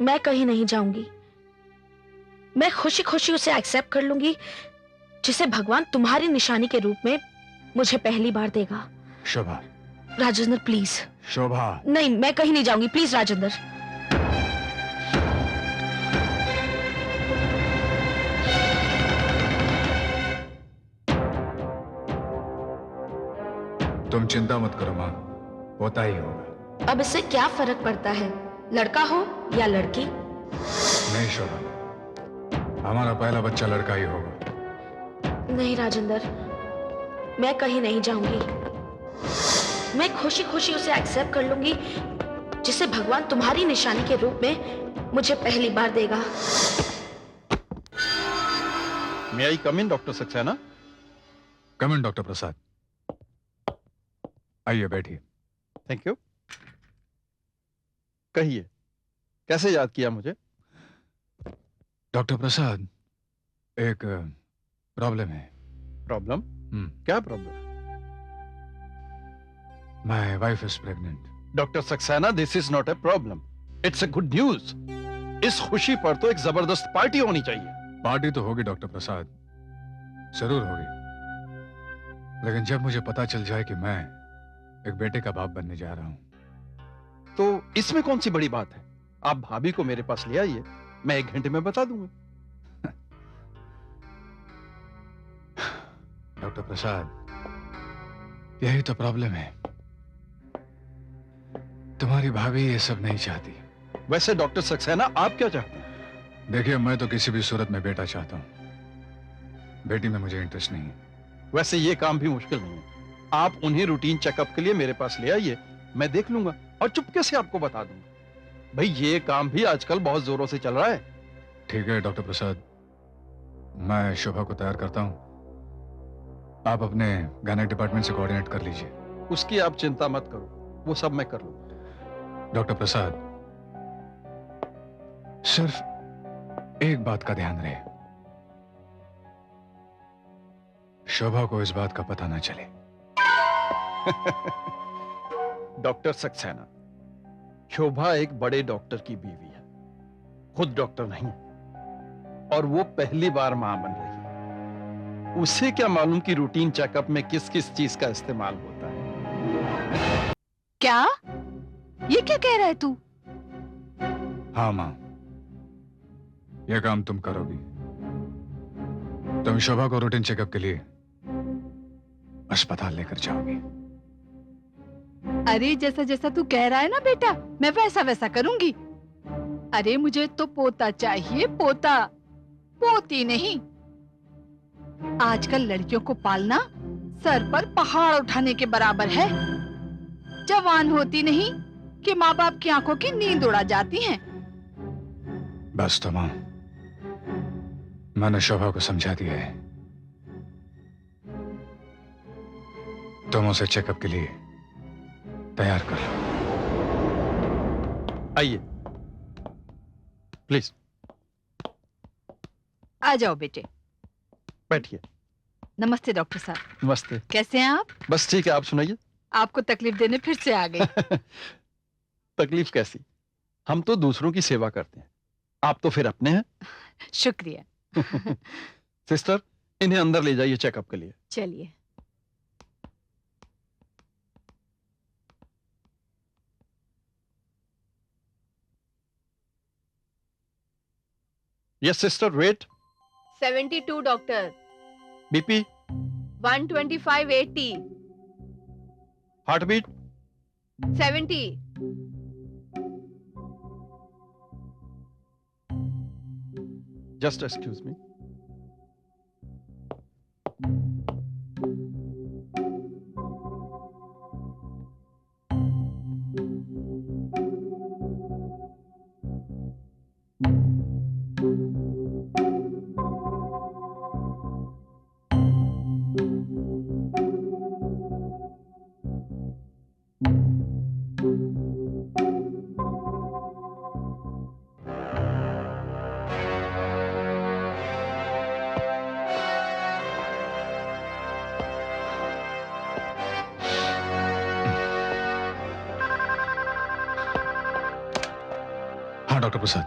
मैं कहीं नहीं जाऊंगी। मैं खुशी खुशी उसे एक्सेप्ट कर लूंगी जिसे भगवान तुम्हारी निशानी के रूप में मुझे पहली बार देगा। शोभा। राजेंद्र प्लीज। शोभा। नहीं, मैं कहीं नहीं जाऊंगी, प्लीज राजेंद्र। तुम चिंता मत करो माँ, होता ही होगा। अब इससे क्या फर्क पड़ता है, लड़का हो या लड़की? नहीं शोभा, हमारा पहला बच्चा लड़का ही होगा। नहीं राजेंद्र, मैं कहीं नहीं जाऊंगी। मैं खुशी खुशी उसे एक्सेप्ट कर लूंगी जिसे भगवान तुम्हारी निशानी के रूप में मुझे पहली बार देगा। May I come in, doctor Saxena? Come in doctor Prasad, आइए बैठिए। Thank you. कहिए, कैसे याद किया मुझे? डॉक्टर प्रसाद, एक प्रॉब्लम है। प्रॉब्लम? क्या problem? My wife is pregnant. Doctor Saxena, this is not a problem, it's a good news. इस खुशी पर तो एक जबरदस्त पार्टी होनी चाहिए। पार्टी तो होगी डॉक्टर प्रसाद, जरूर होगी, लेकिन जब मुझे पता चल जाए कि मैं एक बेटे का बाप बनने जा रहा हूं। तो इसमें कौन सी बड़ी बात है? आप भाभी को मेरे पास ले आइए, मैं 1 घंटे में बता दूंगा। डॉक्टर प्रसाद, यही तो प्रॉब्लम है, तुम्हारी भाभी ये सब नहीं चाहती। वैसे डॉक्टर सक्सेना, आप क्या चाहते हैं? देखिए, मैं तो किसी भी सूरत में बेटा चाहता हूं, बेटी में मुझे इंटरेस्ट नहीं है। वैसे ये काम भी मुश्किल नहीं है। आप उन्हें रूटीन चेकअप के लिए मेरे पास ले आइए, मैं देख लूंगा और चुपके से आपको बता दूंगा। भाई, ये काम भी आजकल बहुत जोरों से चल रहा है। ठीक है डॉक्टर प्रसाद, मैं शोभा को तैयार करता हूं, आप अपने गायनेक डिपार्टमेंट से कोऑर्डिनेट कर लीजिए। उसकी आप चिंता मत करो, वो सब मैं कर लूंगा। डॉक्टर प्रसाद, सिर्फ एक बात का ध्यान रहे, शोभा को इस बात का पता ना चले। डॉक्टर सक्सेना, शोभा एक बड़े डॉक्टर की बीवी है, खुद डॉक्टर नहीं, और वो पहली बार मां बन रही है। उसे क्या मालूम कि रूटीन चेकअप में किस किस चीज का इस्तेमाल होता है। क्या? ये क्या कह रहा है तू? हाँ मां, यह काम तुम करोगी। तुम शोभा को रूटीन चेकअप के लिए अस्पताल लेकर जाओगी। अरे जैसा जैसा तू कह रहा है ना बेटा, मैं वैसा वैसा करूंगी। अरे मुझे तो पोता चाहिए, पोता, पोती नहीं। आजकल लड़कियों को पालना सर पर पहाड़ उठाने के बराबर है। जवान होती नहीं कि माँ बाप की आंखों की नींद उड़ा जाती है। बस तो मां, मैंने शोभा को समझा दिया है, तुम उसे चेकअप के लिए तैयार कर लो। आइए प्लीज, आ जाओ बेटे। बैठिए। नमस्ते डॉक्टर साहब। नमस्ते। कैसे हैं आप? बस ठीक है, आप सुनाइए। आपको तकलीफ देने फिर से आ गई। तकलीफ कैसी? हम तो दूसरों की सेवा करते हैं, आप तो फिर अपने हैं। शुक्रिया। सिस्टर, इन्हें अंदर ले जाइए चेकअप के लिए। चलिए। Yes sister, wait. 72 doctor. BP, 125/80। Heart beat, 70। Just excuse me. हाँ डॉक्टर प्रसाद,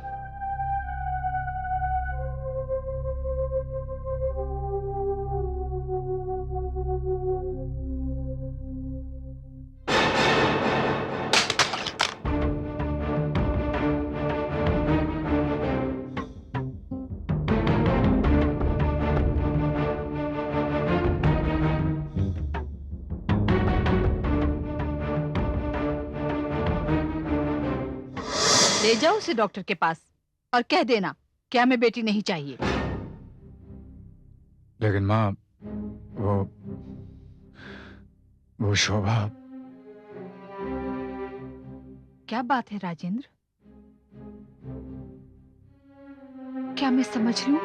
ले जाओ उसे डॉक्टर के पास और कह देना कि हमें बेटी नहीं चाहिए। लेकिन माँ, वो शोभा। क्या बात है राजेंद्र? क्या मैं समझ लूं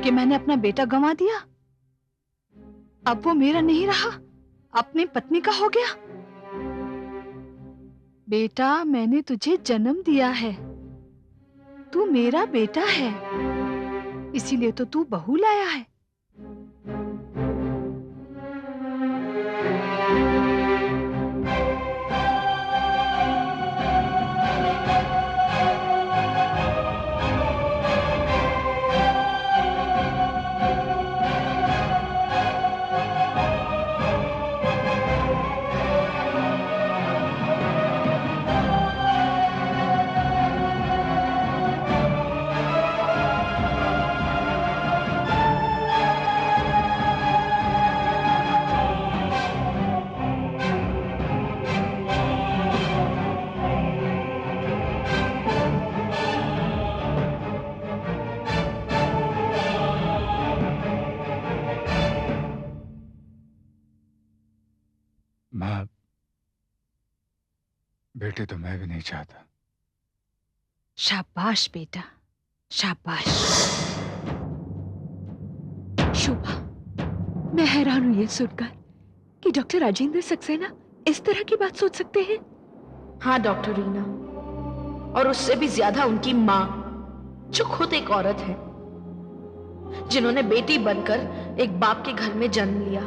कि मैंने अपना बेटा गंवा दिया? अब वो मेरा नहीं रहा, अपनी पत्नी का हो गया? बेटा, मैंने तुझे जन्म दिया है, तू मेरा बेटा है, इसीलिए तो तू बहू लाया है। बेटी तो मैं भी नहीं चाहता। शाबाश बेटा, शाबाश। शोभा, मैं हैरान हूं ये सुनकर कि डॉक्टर राजेंद्र सक्सेना इस तरह की बात सोच सकते हैं। हाँ डॉक्टर रीना, और उससे भी ज्यादा उनकी माँ, जो खुद एक औरत है, जिन्होंने बेटी बनकर एक बाप के घर में जन्म लिया।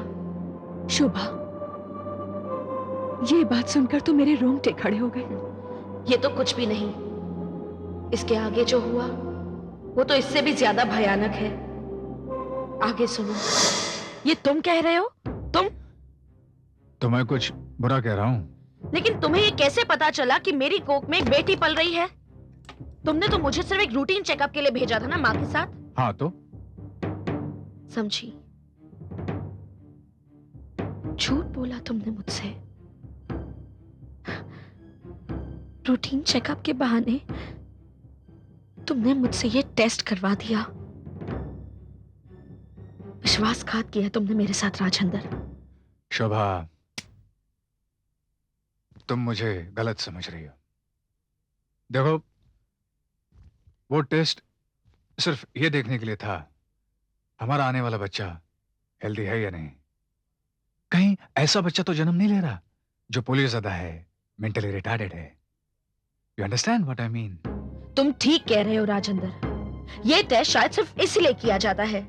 शोभा, ये बात सुनकर तो मेरे रोंगटे खड़े हो गए। ये तो कुछ भी नहीं, इसके आगे जो हुआ वो तो इससे भी ज्यादा भयानक है। आगे सुनो। ये तुम कह रहे हो? तुम? तो मैं कुछ बुरा कह रहा हूं? लेकिन तुम्हें ये कैसे पता चला कि मेरी कोख में एक बेटी पल रही है? तुमने तो मुझे सिर्फ एक रूटीन चेकअप के लिए भेजा था ना माँ के साथ। हाँ तो समझी? झूठ बोला तुमने मुझसे। रूटीन चेकअप के बहाने तुमने मुझसे ये टेस्ट करवा दिया। विश्वासघात किया तुमने मेरे साथ राजेंद्र। शोभा, तुम मुझे गलत समझ रही हो। देखो, वो टेस्ट सिर्फ ये देखने के लिए था हमारा आने वाला बच्चा हेल्दी है या नहीं। कहीं ऐसा बच्चा तो जन्म नहीं ले रहा जो पोलियो ज़्यादा है, मेंटली रिटार्डेड है। You understand what I mean? तुम ठीक कह रहे हो राजेंद्र। ये टेस्ट शायद सिर्फ इसलिए किया जाता है,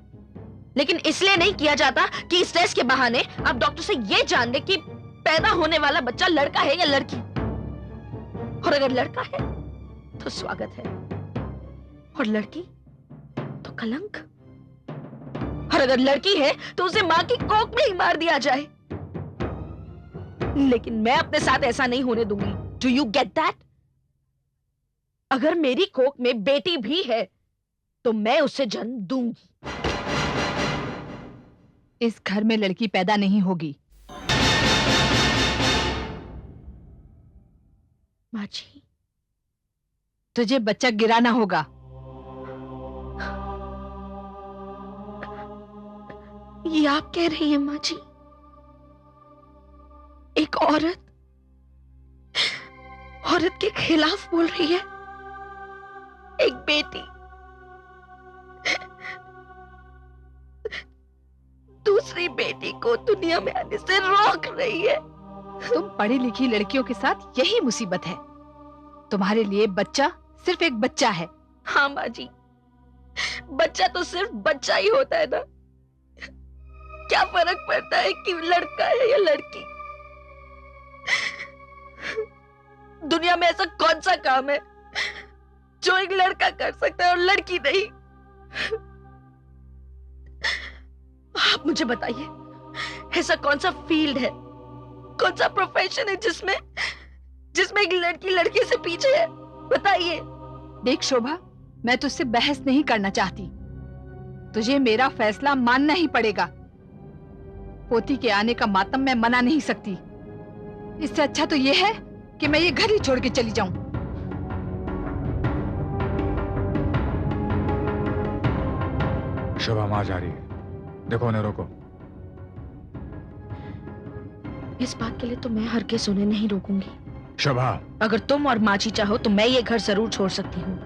लेकिन इसलिए नहीं किया जाता कि इस टेस्ट के बहाने आप डॉक्टर से ये जान ले कि पैदा होने वाला बच्चा लड़का है या लड़की। और अगर लड़का है तो स्वागत है, और लड़की तो कलंक। और अगर लड़की है तो उसे मां की कोख में ही मार दिया जाए। लेकिन मैं अपने साथ ऐसा नहीं होने दूंगी। Do you get that? अगर मेरी कोख में बेटी भी है तो मैं उसे जन्म दूंगी। इस घर में लड़की पैदा नहीं होगी। माँ जी, तुझे बच्चा गिराना होगा। ये आप कह रही हैं माँ जी? एक औरत के खिलाफ बोल रही है। एक बेटी दूसरी बेटी को दुनिया में आने से रोक रही है। तुम पढ़ी लिखी लड़कियों के साथ यही मुसीबत है। तुम्हारे लिए बच्चा सिर्फ एक बच्चा है। हाँ माँ जी, बच्चा तो सिर्फ बच्चा ही होता है ना। क्या फर्क पड़ता है कि लड़का है या लड़की? दुनिया में ऐसा कौन सा काम है जो एक लड़का कर सकता है और लड़की नहीं? आप मुझे बताइए, ऐसा कौन सा फील्ड है, कौन सा प्रोफेशन है जिसमें एक लड़की लड़की से पीछे है? बताइए। देख शोभा, मैं तुझसे बहस नहीं करना चाहती। तुझे मेरा फैसला मानना ही पड़ेगा। पोती के आने का मातम मैं मना नहीं सकती। इससे अच्छा तो यह है कि मैं ये घर ही छोड़ के चली जाऊं। शोभा, मां जा रही है, देखो उन्हें रोको। इस बात के लिए तो मैं हरगिज़ उन्हें नहीं रोकूंगी। शोभा, अगर तुम और माची चाहो तो मैं ये घर जरूर छोड़ सकती हूँ।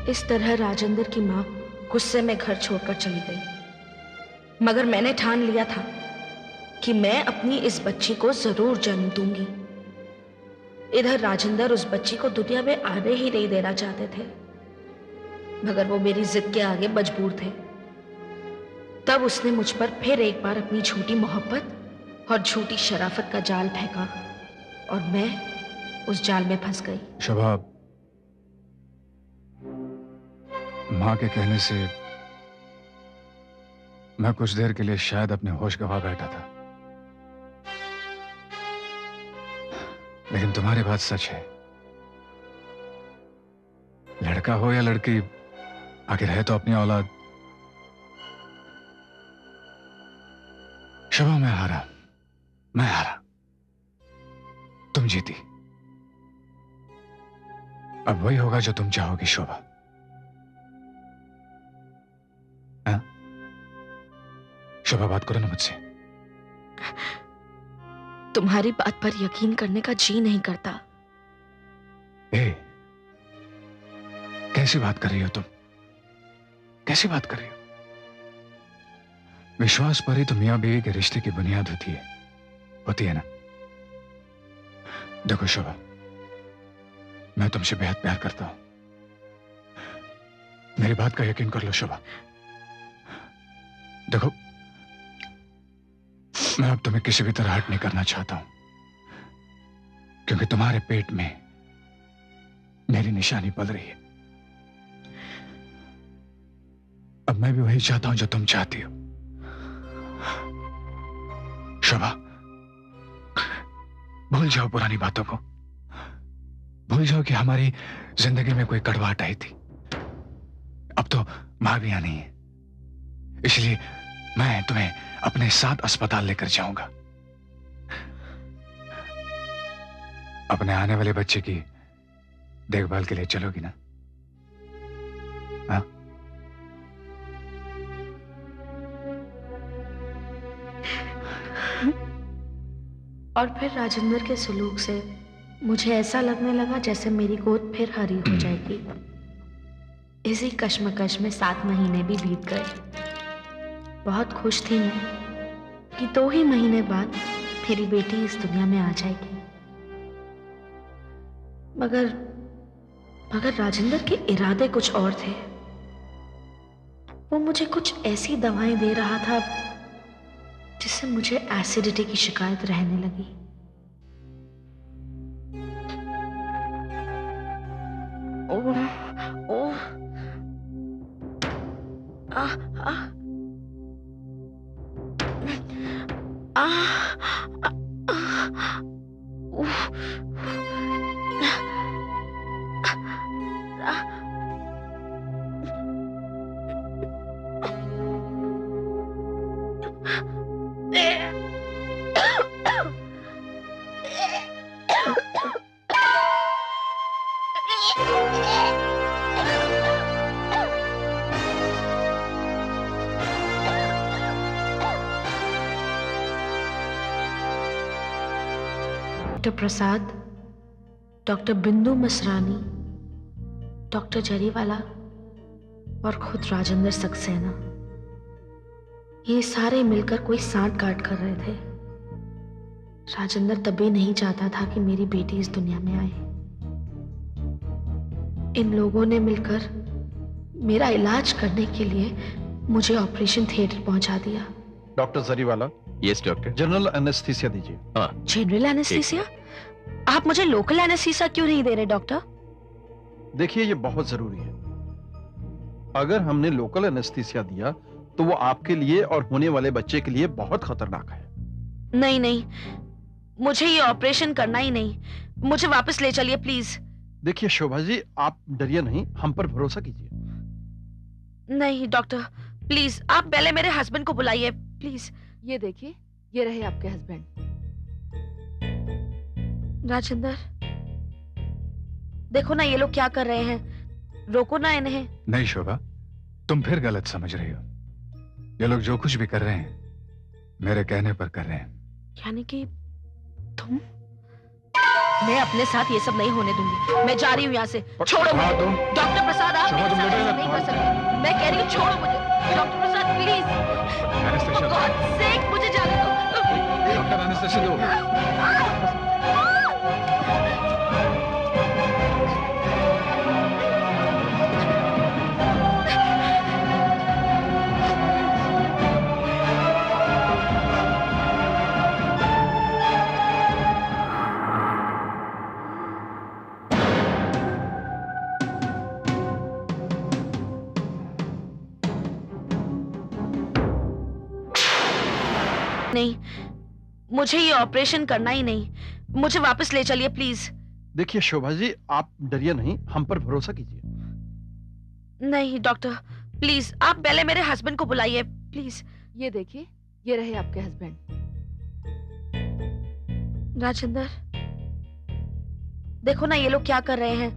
इस तरह राजेंद्र की माँ गुस्से में घर छोड़कर चली गई। मगर मैंने ठान लिया था कि मैं अपनी इस बच्ची को जरूर जन्म दूंगी। इधर राजेंद्र उस बच्ची को दुनिया में आने ही नहीं देना चाहते थे, मगर वो मेरी जिद के आगे मजबूर थे। तब उसने मुझ पर फिर एक बार अपनी झूठी मोहब्बत और झूठी शराफत का जाल फेंका और मैं उस जाल में फंस गई। शोभा, मां के कहने से मैं कुछ देर के लिए शायद अपने होश गंवा बैठा था, लेकिन तुम्हारी बात सच है। लड़का हो या लड़की, आखिर है तो अपनी औलाद। शोभा, मैं हारा, तुम जीती। अब वही होगा जो तुम चाहोगी शोभा। शोभा, बात करो ना मुझसे। तुम्हारी बात पर यकीन करने का जी नहीं करता। ए, कैसी बात कर रही हो तुम? कैसी बात कर रही हो? विश्वास पर ही तो मियां बीवी के रिश्ते की बुनियाद होती है ना? देखो शोभा, मैं तुमसे बेहद प्यार करता हूं। मेरी बात का यकीन कर लो शोभा। देखो, मैं अब तुम्हें किसी भी तरह हर्ट नहीं करना चाहता हूं, क्योंकि तुम्हारे पेट में मेरी निशानी पल रही है। अब मैं भी वही चाहता हूं जो तुम चाहती हो। शोभा, भूल जाओ पुरानी बातों को। भूल जाओ कि हमारी जिंदगी में कोई कड़वाहट आई थी। अब तो भाभियां नहीं है, इसलिए मैं तुम्हें अपने साथ अस्पताल लेकर जाऊंगा। अपने आने वाले बच्चे की देखभाल के लिए चलोगी ना? हाँ? और फिर राजेंद्र के सलूक से मुझे ऐसा लगने लगा जैसे मेरी गोद फिर हरी हो जाएगी। इसी कश्मकश में 7 महीने भी बीत गए। बहुत खुश थी मैं कि 2 ही महीने बाद मेरी बेटी इस दुनिया में आ जाएगी। मगर राजेंद्र के इरादे कुछ और थे। वो मुझे कुछ ऐसी दवाएं दे रहा था जिससे मुझे एसिडिटी की शिकायत रहने लगी। ओह, ओह, आह, आह, डॉक्टर प्रसाद, डॉक्टर बिंदु मसरानी, डॉक्टर जरीवाला और खुद राजेंद्र सक्सेना, ये सारे मिलकर कोई सांठ गांठ कर रहे थे। राजेंद्र तभी नहीं चाहता था कि मेरी बेटी इस दुनिया में आए। इन लोगों ने मिलकर मेरा इलाज करने के लिए मुझे ऑपरेशन थिएटर पहुंचा दिया। Doctor Zariwala, yes doctor. General anaesthesia दीजिए। हाँ। General anaesthesia? आप मुझे लोकल एनेस्थीसिया क्यों नहीं दे रहे डॉक्टर? देखिए, ये बहुत जरूरी है। अगर हमने लोकल एनेस्थीसिया दिया तो वो आपके लिए और होने वाले बच्चे के लिए बहुत खतरनाक है। नहीं नहीं, मुझे ये ऑपरेशन करना ही नहीं। मुझे वापस ले चलिए प्लीज। देखिए शोभा जी, आप डरिए नहीं, हम पर भरोसा कीजिए। नहीं डॉक्टर, प्लीज आप पहले मेरे हस्बैंड को बुलाइए प्लीज। ये देखिए, ये रहे आपके हस्बैंड। राजेंद्र, देखो ना ये लोग क्या कर रहे हैं, रोको ना इन्हें। नहीं शोभा, तुम फिर गलत समझ रही हो। ये लोग जो कुछ भी कर रहे हैं मेरे कहने पर कर रहे हैं। यानी कि तुम? मैं अपने साथ ये सब नहीं होने दूंगी। मैं जा रही हूँ यहाँ से। छोड़ो मुझे। डॉक्टर प्रसाद, आप मेरे साथ ऐसा नहीं कर सकते। मैं कह रही हूँ छोड़ो मुझे। Doctor Prasad please, For God's sake, मुझे जाने दो। डॉक्टर एनेस्थीसिया दो। नहीं, मुझे ये ऑपरेशन करना ही नहीं। मुझे वापस ले चलिए प्लीज। देखिए शोभा जी, आप डरिए नहीं, हम पर भरोसा कीजिए। नहीं डॉक्टर, प्लीज आप पहले मेरे हस्बैंड को बुलाइए प्लीज। ये देखिए, ये रहे आपके हस्बैंड। राजेंद्र, देखो ना ये लोग क्या कर रहे हैं,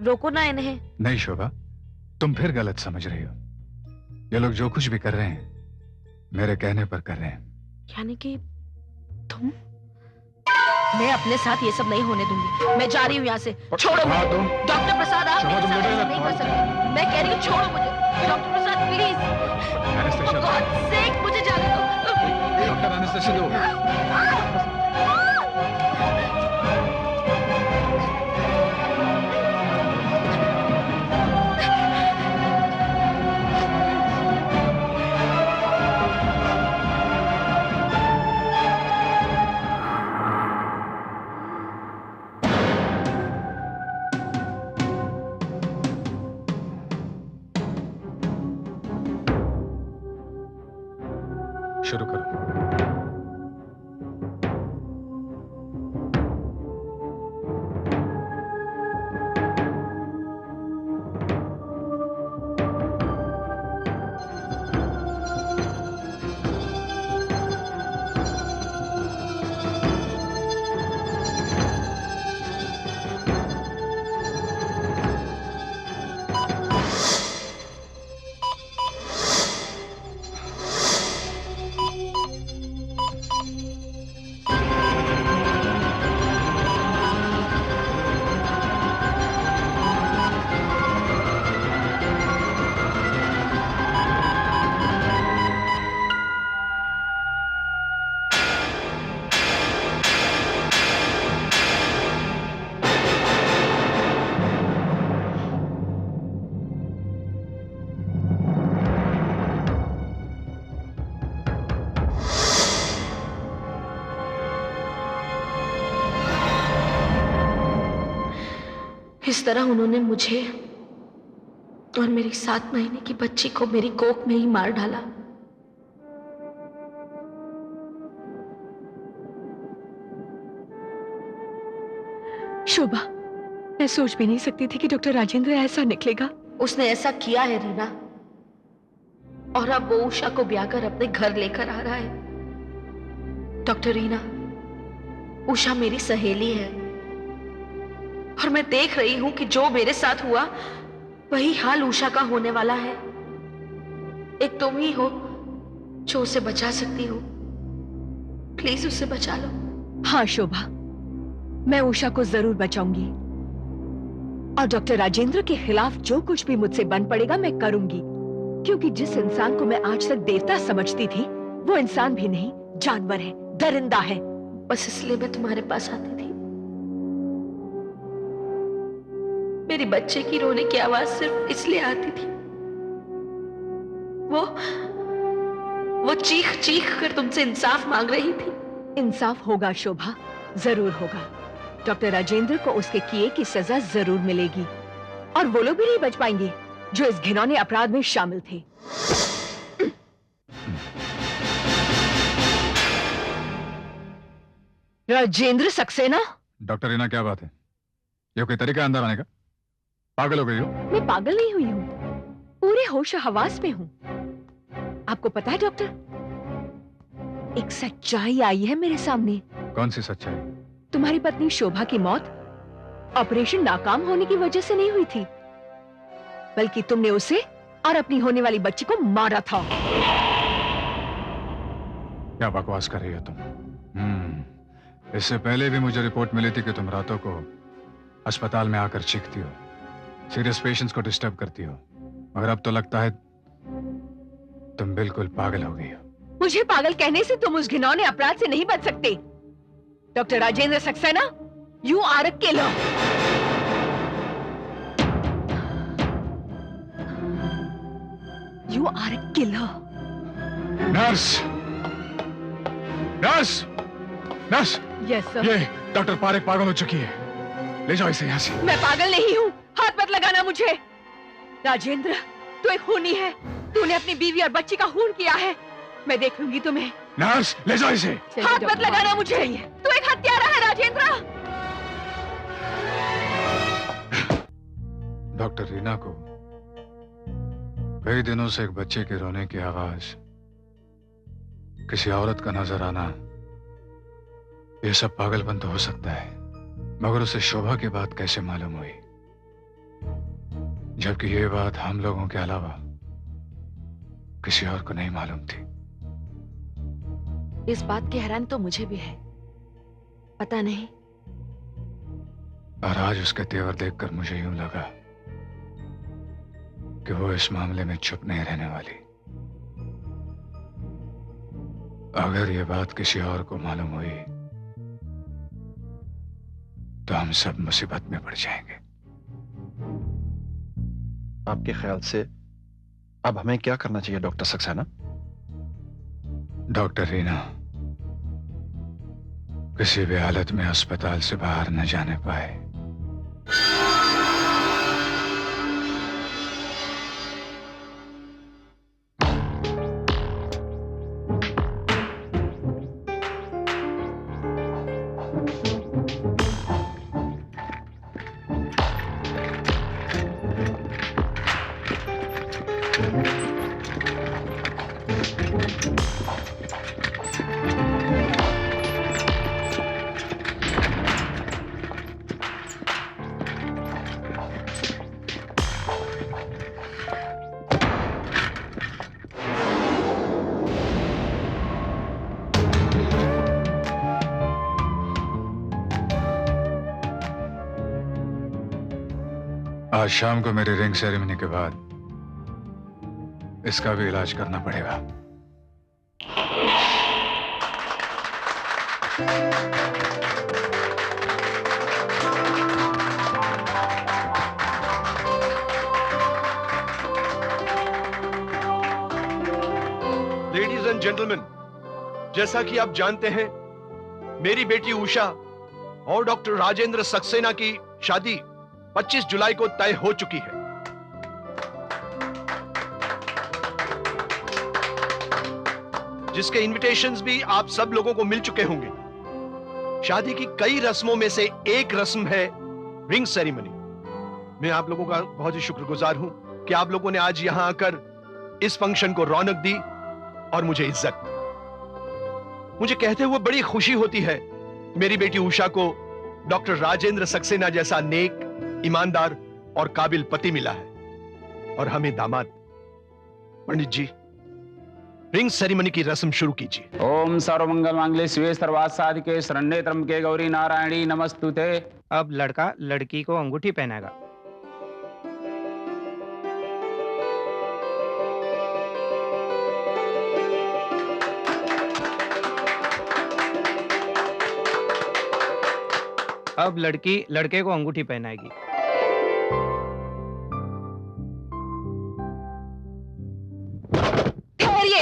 रोको ना इन्हें। नहीं शोभा, तुम फिर गलत समझ रही हो। ये लोग जो कुछ भी कर रहे हैं मेरे कहने पर कर रहे हैं। यानी कि तुम? मैं अपने साथ ये सब नहीं होने दूंगी। मैं जा रही हूँ यहाँ से। छोड़ो मुझे। तुम डॉक्टर प्रसाद, आप शोभा, मेरे तुम साथ बेटे ऐसा से नहीं कर बात सकते। मैं कह रही हूँ छोड़ो मुझे। Doctor Prasad please, anaesthesia God sake मुझे जाने दो। डॉक्टर एनेस्थेसिया दो। शुरू करो। इस तरह उन्होंने मुझे और मेरी 7 महीने की बच्ची को मेरी कोख में ही मार डाला। शोभा, मैं सोच भी नहीं सकती थी कि डॉक्टर राजेंद्र ऐसा निकलेगा। उसने ऐसा किया है रीना, और अब वो उषा को ब्याह कर अपने घर लेकर आ रहा है। डॉक्टर रीना, उषा मेरी सहेली है और मैं देख रही हूं कि जो मेरे साथ हुआ वही हाल उषा का होने वाला है। एक तुम ही हो जो उसे बचा सकती हो। प्लीज उसे बचा लो। हाँ शोभा, मैं उषा को जरूर बचाऊंगी और डॉक्टर राजेंद्र के खिलाफ जो कुछ भी मुझसे बन पड़ेगा मैं करूंगी, क्योंकि जिस इंसान को मैं आज तक देवता समझती थी वो इंसान भी नहीं, जानवर है, दरिंदा है। बस इसलिए मैं तुम्हारे पास आती थी। मेरी बच्चे की रोने की आवाज सिर्फ इसलिए आती थी। वो चीख चीख कर तुमसे इंसाफ मांग रही थी। इंसाफ होगा शोभा, जरूर होगा। डॉक्टर राजेंद्र को उसके किए की सजा जरूर मिलेगी और वो लोग भी नहीं बच पाएंगे जो इस घिनौने अपराध में शामिल थे। राजेंद्र सक्सेना। डॉक्टर रीना, क्या बात है? ये कोई तरीका है अंदर आने का? पागल हो गई हो? मैं पागल नहीं हुई हूँ, पूरे होश हवास में हूँ। आपको पता है डॉक्टर, एक सच्चाई आई है मेरे सामने। कौन सी सच्चाई? तुम्हारी पत्नी शोभा की मौत ऑपरेशन नाकाम होने की वजह से नहीं हुई थी, बल्कि तुमने उसे और अपनी होने वाली बच्ची को मारा था। क्या बकवास कर रही हो तुम? इससे पहले भी मुझे रिपोर्ट मिली थी कि तुम रातों को अस्पताल में आकर चीखती हो, सीरियस पेशेंट्स को डिस्टर्ब करती हो, मगर अब तो लगता है तुम बिल्कुल पागल हो गई हो। मुझे पागल कहने से तुम उस घिनौने अपराध से नहीं बच सकते। Doctor Rajendra Saxena, you are a killer. You are a killer. Nurse! Nurse! Nurse! Yes sir. ये डॉक्टर पारेख पागल हो चुकी है, ले जाओ इसे यहाँ से। मैं पागल नहीं हूँ, हाथ मत लगाना मुझे। राजेंद्र, तू एक खूनी है, तूने अपनी बीवी और बच्ची का खून किया है। मैं देख लूंगी तुम्हें। नर्स, ले जाओ इसे। हाथ मत लगाना मुझे, तू एक हत्यारा है राजेंद्र। डॉक्टर रीना को कई दिनों से एक बच्चे के रोने की आवाज, किसी औरत का नजर आना, ये सब पागलपन तो हो सकता है, मगर उसे शोभा की बात कैसे मालूम हुई, जबकि ये बात हम लोगों के अलावा किसी और को नहीं मालूम थी। इस बात की हैरान तो मुझे भी है। पता नहीं। और आज उसके तेवर देखकर मुझे यूं लगा कि वो इस मामले में चुप नहीं रहने वाली। अगर ये बात किसी और को मालूम हुई तो हम सब मुसीबत में पड़ जाएंगे। आपके ख्याल से अब हमें क्या करना चाहिए डॉक्टर सक्सेना? डॉक्टर रीना किसी भी हालत में अस्पताल से बाहर न जाने पाए। आज शाम को मेरी रिंग सेरेमनी के बाद इसका भी इलाज करना पड़ेगा। लेडीज एंड जेंटलमैन, जैसा कि आप जानते हैं, मेरी बेटी उषा और डॉक्टर राजेंद्र सक्सेना की शादी 25 जुलाई को तय हो चुकी है। जिसके इनविटेशंस भी आप सब लोगों को मिल चुके होंगे। शादी की कई रस्मों में से एक रस्म है रिंग सेरेमनी। मैं आप लोगों का बहुत ही शुक्रगुजार हूं कि आप लोगों ने आज यहां आकर इस फंक्शन को रौनक दी और मुझे इज्जत। मुझे कहते हुए बड़ी खुशी होती है मेरी बेटी उषा को डॉक्टर राजेंद्र सक्सेना जैसा नेक, ईमानदार और काबिल पति मिला है। और हमें दामाद। पंडित जी, रिंग सेरेमनी की रस्म शुरू कीजिए। ओम सर्वमंगल मांगल्ये शिवे सर्वार्थ साधिके शरण्ये त्र्यंबके गौरी नारायणी नमस्तुते। अब लड़का लड़की को अंगूठी पहनाएगा। अब लड़की लड़के को अंगूठी पहनाएगी। ठहरिए।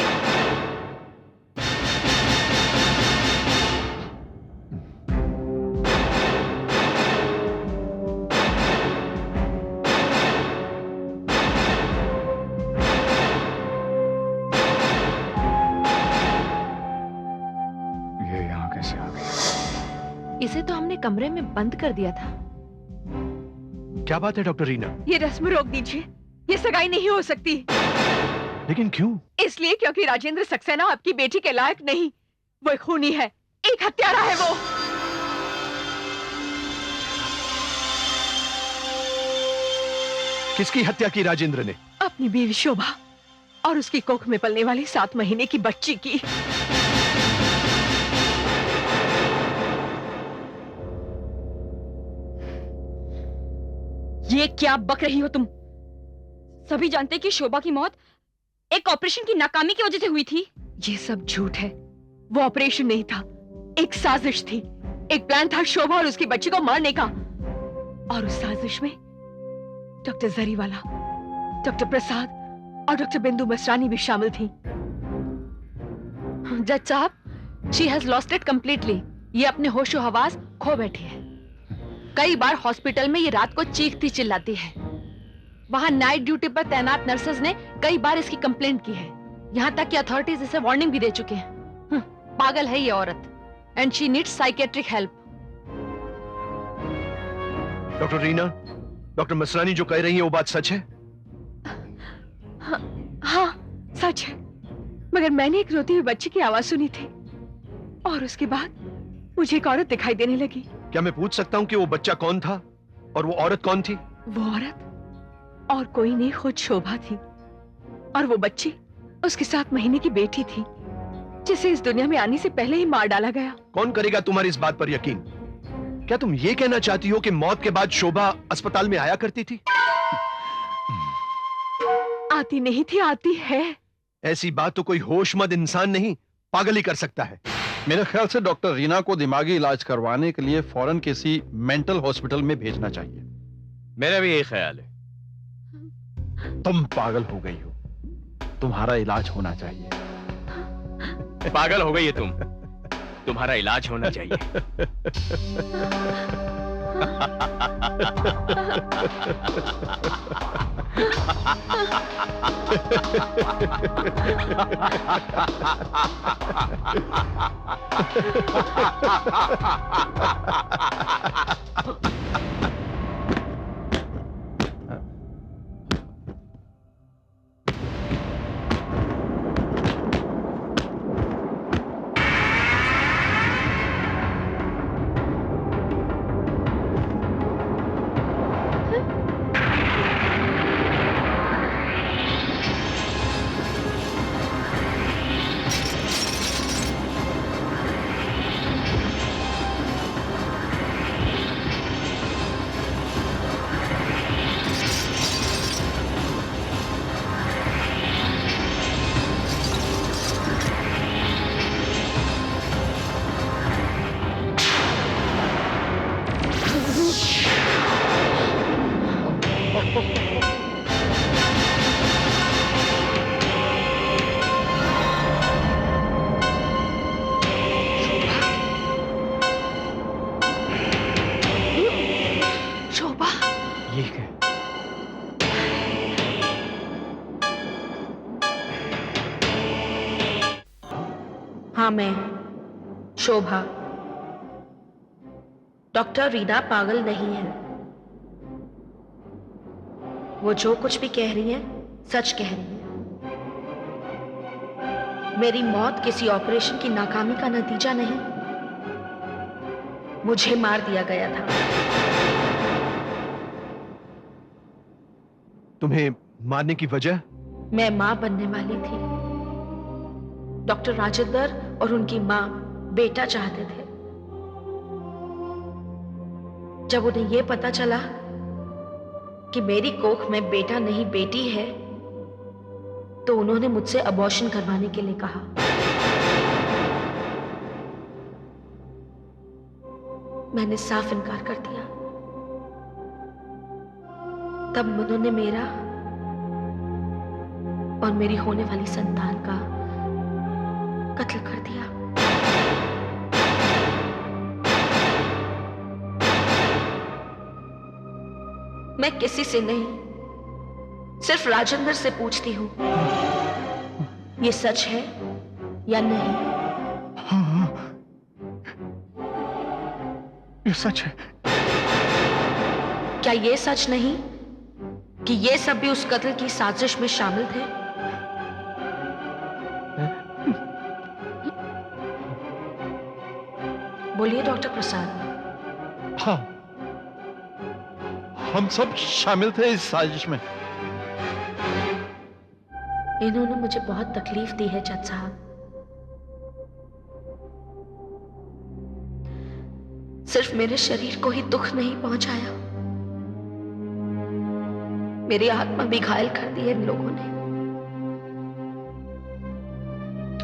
ये यहाँ कैसे आ गई? इसे तो हमने कमरे में बंद कर दिया था। क्या बात है डॉक्टर रीना? ये रस्म रोक दीजिए। ये सगाई नहीं हो सकती। लेकिन क्यों? इसलिए क्योंकि राजेंद्र सक्सेना आपकी बेटी के लायक नहीं। वो एक खूनी है, एक हत्यारा है वो। किसकी हत्या की राजेंद्र ने? अपनी बीवी शोभा और उसकी कोख में पलने वाली 7 महीने की बच्ची की। ये क्या बक रही हो तुम? सभी जानते हैं कि शोभा की मौत एक ऑपरेशन की नाकामी की वजह से हुई थी। ये सब झूठ है। वो ऑपरेशन नहीं था, एक साजिश थी। एक प्लान था शोभा और उसकी बच्ची को मारने का। और उस साजिश में डॉक्टर जरीवाला, डॉक्टर प्रसाद और डॉक्टर बिंदु मसरानी भी शामिल थी। जज साहब, she has lost it completely. ये अपने होशो हवास खो बैठी है। कई बार हॉस्पिटल में ये रात को चीखती चिल्लाती है। वहां नाइट ड्यूटी पर तैनात नर्सेज ने कई बार इसकी कंप्लेंट की है। यहाँ तक कि अथॉरिटीज इसे वार्निंग भी दे चुके हैं। पागल है ये औरत, and she needs psychiatric help. Doctor Reena, doctor Masrani जो कह रही है वो बात सच है? हाँ, सच है। मगर मैंने एक रोती हुई बच्ची की आवाज सुनी थी और उसके बाद मुझे एक औरत दिखाई देने लगी। क्या मैं पूछ सकता हूँ कि वो बच्चा कौन था और वो औरत कौन थी? वो औरत और कोई नहीं, खुद शोभा थी। और वो बच्ची उसके 7 महीने की बेटी थी जिसे इस दुनिया में आने से पहले ही मार डाला गया। कौन करेगा तुम्हारी इस बात पर यकीन? क्या तुम ये कहना चाहती हो कि मौत के बाद शोभा अस्पताल में आया करती थी? आती नहीं थी, आती है। ऐसी बात तो कोई होशमंद इंसान नहीं, पागल ही कर सकता है। मेरे ख्याल से डॉक्टर रीना को दिमागी इलाज करवाने के लिए फौरन किसी मेंटल हॉस्पिटल में भेजना चाहिए। मेरा भी यही ख्याल है। तुम पागल हो गई हो, तुम्हारा इलाज होना चाहिए। पागल हो गई है तुम, तुम्हारा इलाज होना चाहिए। शोभा, ये क्या? हाँ, मैं शोभा। डॉक्टर रीना पागल नहीं है। वो जो कुछ भी कह रही है सच कह रही है। मेरी मौत किसी ऑपरेशन की नाकामी का नतीजा नहीं, मुझे मार दिया गया था। तुम्हें मारने की वजह? मैं मां बनने वाली थी। डॉक्टर राजेंद्र और उनकी मां बेटा चाहते थे। जब उन्हें यह पता चला कि मेरी कोख में बेटा नहीं बेटी है, तो उन्होंने मुझसे अबॉर्शन करवाने के लिए कहा। मैंने साफ इनकार कर दिया। तब उन्होंने मेरा और मेरी होने वाली संतान का कत्ल कर दिया। मैं किसी से नहीं, सिर्फ राजेंद्र से पूछती हूं, ये सच है या नहीं? हाँ, ये सच है। क्या ये सच नहीं कि ये सब भी उस कत्ल की साजिश में शामिल थे? बोलिए डॉक्टर प्रसाद। हाँ, हम सब शामिल थे इस साजिश में। इन्होंने मुझे बहुत तकलीफ दी है जज साहब। सिर्फ मेरे शरीर को ही दुख नहीं पहुंचाया, मेरी आत्मा भी घायल कर दी है इन लोगों ने।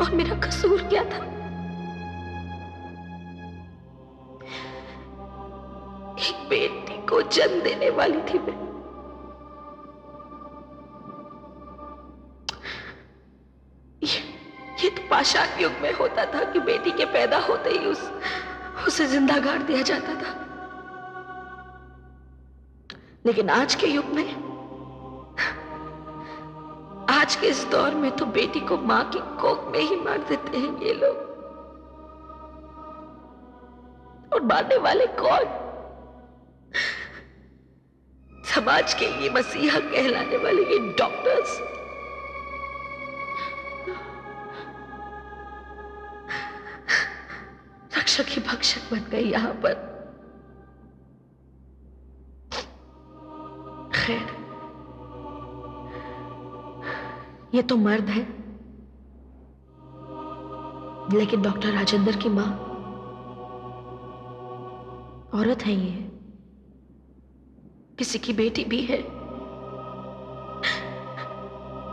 और मेरा कसूर क्या था? एक बेटी को जन्म देने वाली थी मैं। ये तो पाषाण युग में होता था कि बेटी के पैदा होते ही उसे जिंदा गाड़ दिया जाता था। लेकिन आज के युग में, आज के इस दौर में तो बेटी को मां की कोख में ही मार देते हैं ये लोग। और मारने वाले कौन? समाज के ये मसीहा कहलाने वाले ये डॉक्टर्स। रक्षक ही भक्षक बन गई यहां पर। खैर, ये तो मर्द है, लेकिन डॉक्टर राजेंद्र की माँ औरत है, ये किसी की बेटी भी है।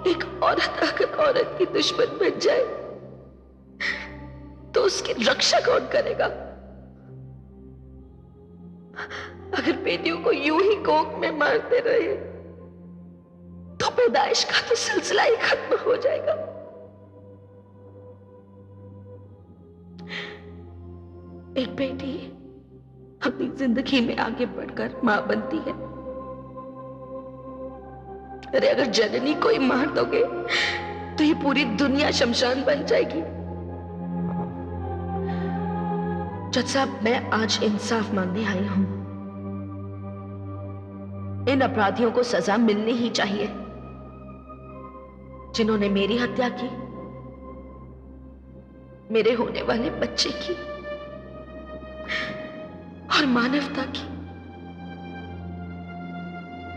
एक औरत अगर औरत की दुश्मन बन जाए तो उसकी रक्षा कौन करेगा? अगर बेटियों को यूं ही कोख में मारते रहे तो पैदाइश का तो सिलसिला ही खत्म हो जाएगा। एक बेटी अपनी जिंदगी में आगे बढ़कर मां बनती है। अरे अगर जननी को ही मार दोगे तो ये पूरी दुनिया शमशान बन जाएगी। जज साहब, मैं आज इंसाफ मांगने आई हूं। इन अपराधियों को सजा मिलनी ही चाहिए जिन्होंने मेरी हत्या की, मेरे होने वाले बच्चे की और मानवता की।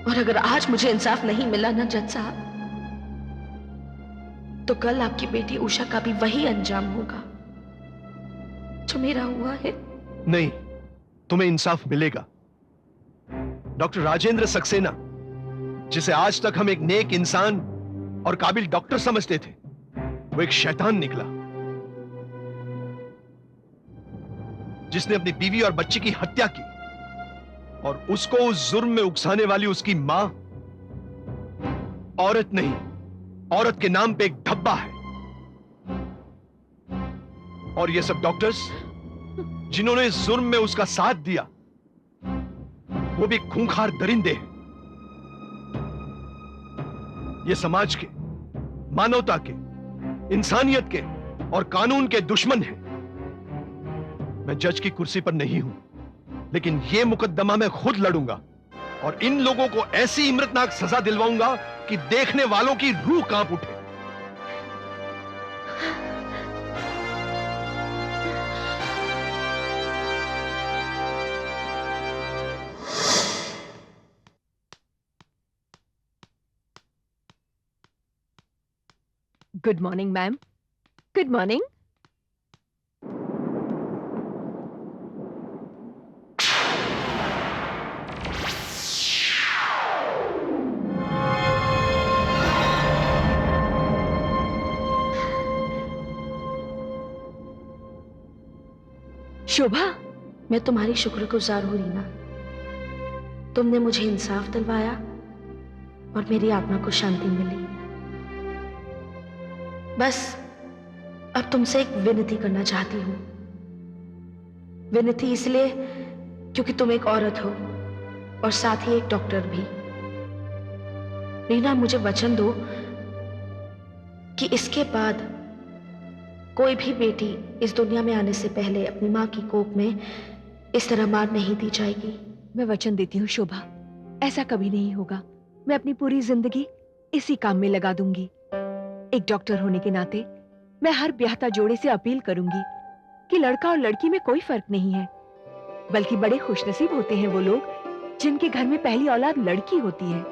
और अगर आज मुझे इंसाफ नहीं मिला ना जज साहब, तो कल आपकी बेटी उषा का भी वही अंजाम होगा जो मेरा हुआ है। नहीं, तुम्हें इंसाफ मिलेगा। डॉक्टर राजेंद्र सक्सेना, जिसे आज तक हम एक नेक इंसान और काबिल डॉक्टर समझते थे, वो एक शैतान निकला जिसने अपनी बीवी और बच्ची की हत्या की और उसको उस जुर्म में उकसाने वाली उसकी मां औरत नहीं, औरत के नाम पे एक धब्बा है। और ये सब डॉक्टर्स जिन्होंने इस जुर्म में उसका साथ दिया, वो भी खूंखार दरिंदे हैं। ये समाज के, मानवता के, इंसानियत के और कानून के दुश्मन हैं। मैं जज की कुर्सी पर नहीं हूं, लेकिन यह मुकदमा मैं खुद लड़ूंगा और इन लोगों को ऐसी इमरतनाक सजा दिलवाऊंगा कि देखने वालों की रूह कांप उठे। Good morning ma'am. Good morning. Shobha, मैं तुम्हारी शुक्रगुजार हूं रीना। तुमने मुझे इंसाफ दिलवाया और मेरी आत्मा को शांति मिली। बस अब तुमसे एक विनती करना चाहती हूं। विनती इसलिए क्योंकि तुम एक औरत हो और साथ ही एक डॉक्टर भी। रीना, मुझे वचन दो कि इसके बाद कोई भी बेटी इस दुनिया में आने से पहले अपनी मां की कोख में इस तरह मार नहीं दी जाएगी। मैं वचन देती हूँ शोभा, ऐसा कभी नहीं होगा। मैं अपनी पूरी जिंदगी इसी काम में लगा दूंगी। एक डॉक्टर होने के नाते मैं हर ब्याहता जोड़े से अपील करूंगी कि लड़का और लड़की में कोई फर्क नहीं है, बल्कि बड़े खुशनसीब होते हैं वो लोग जिनके घर में पहली औलाद लड़की होती है।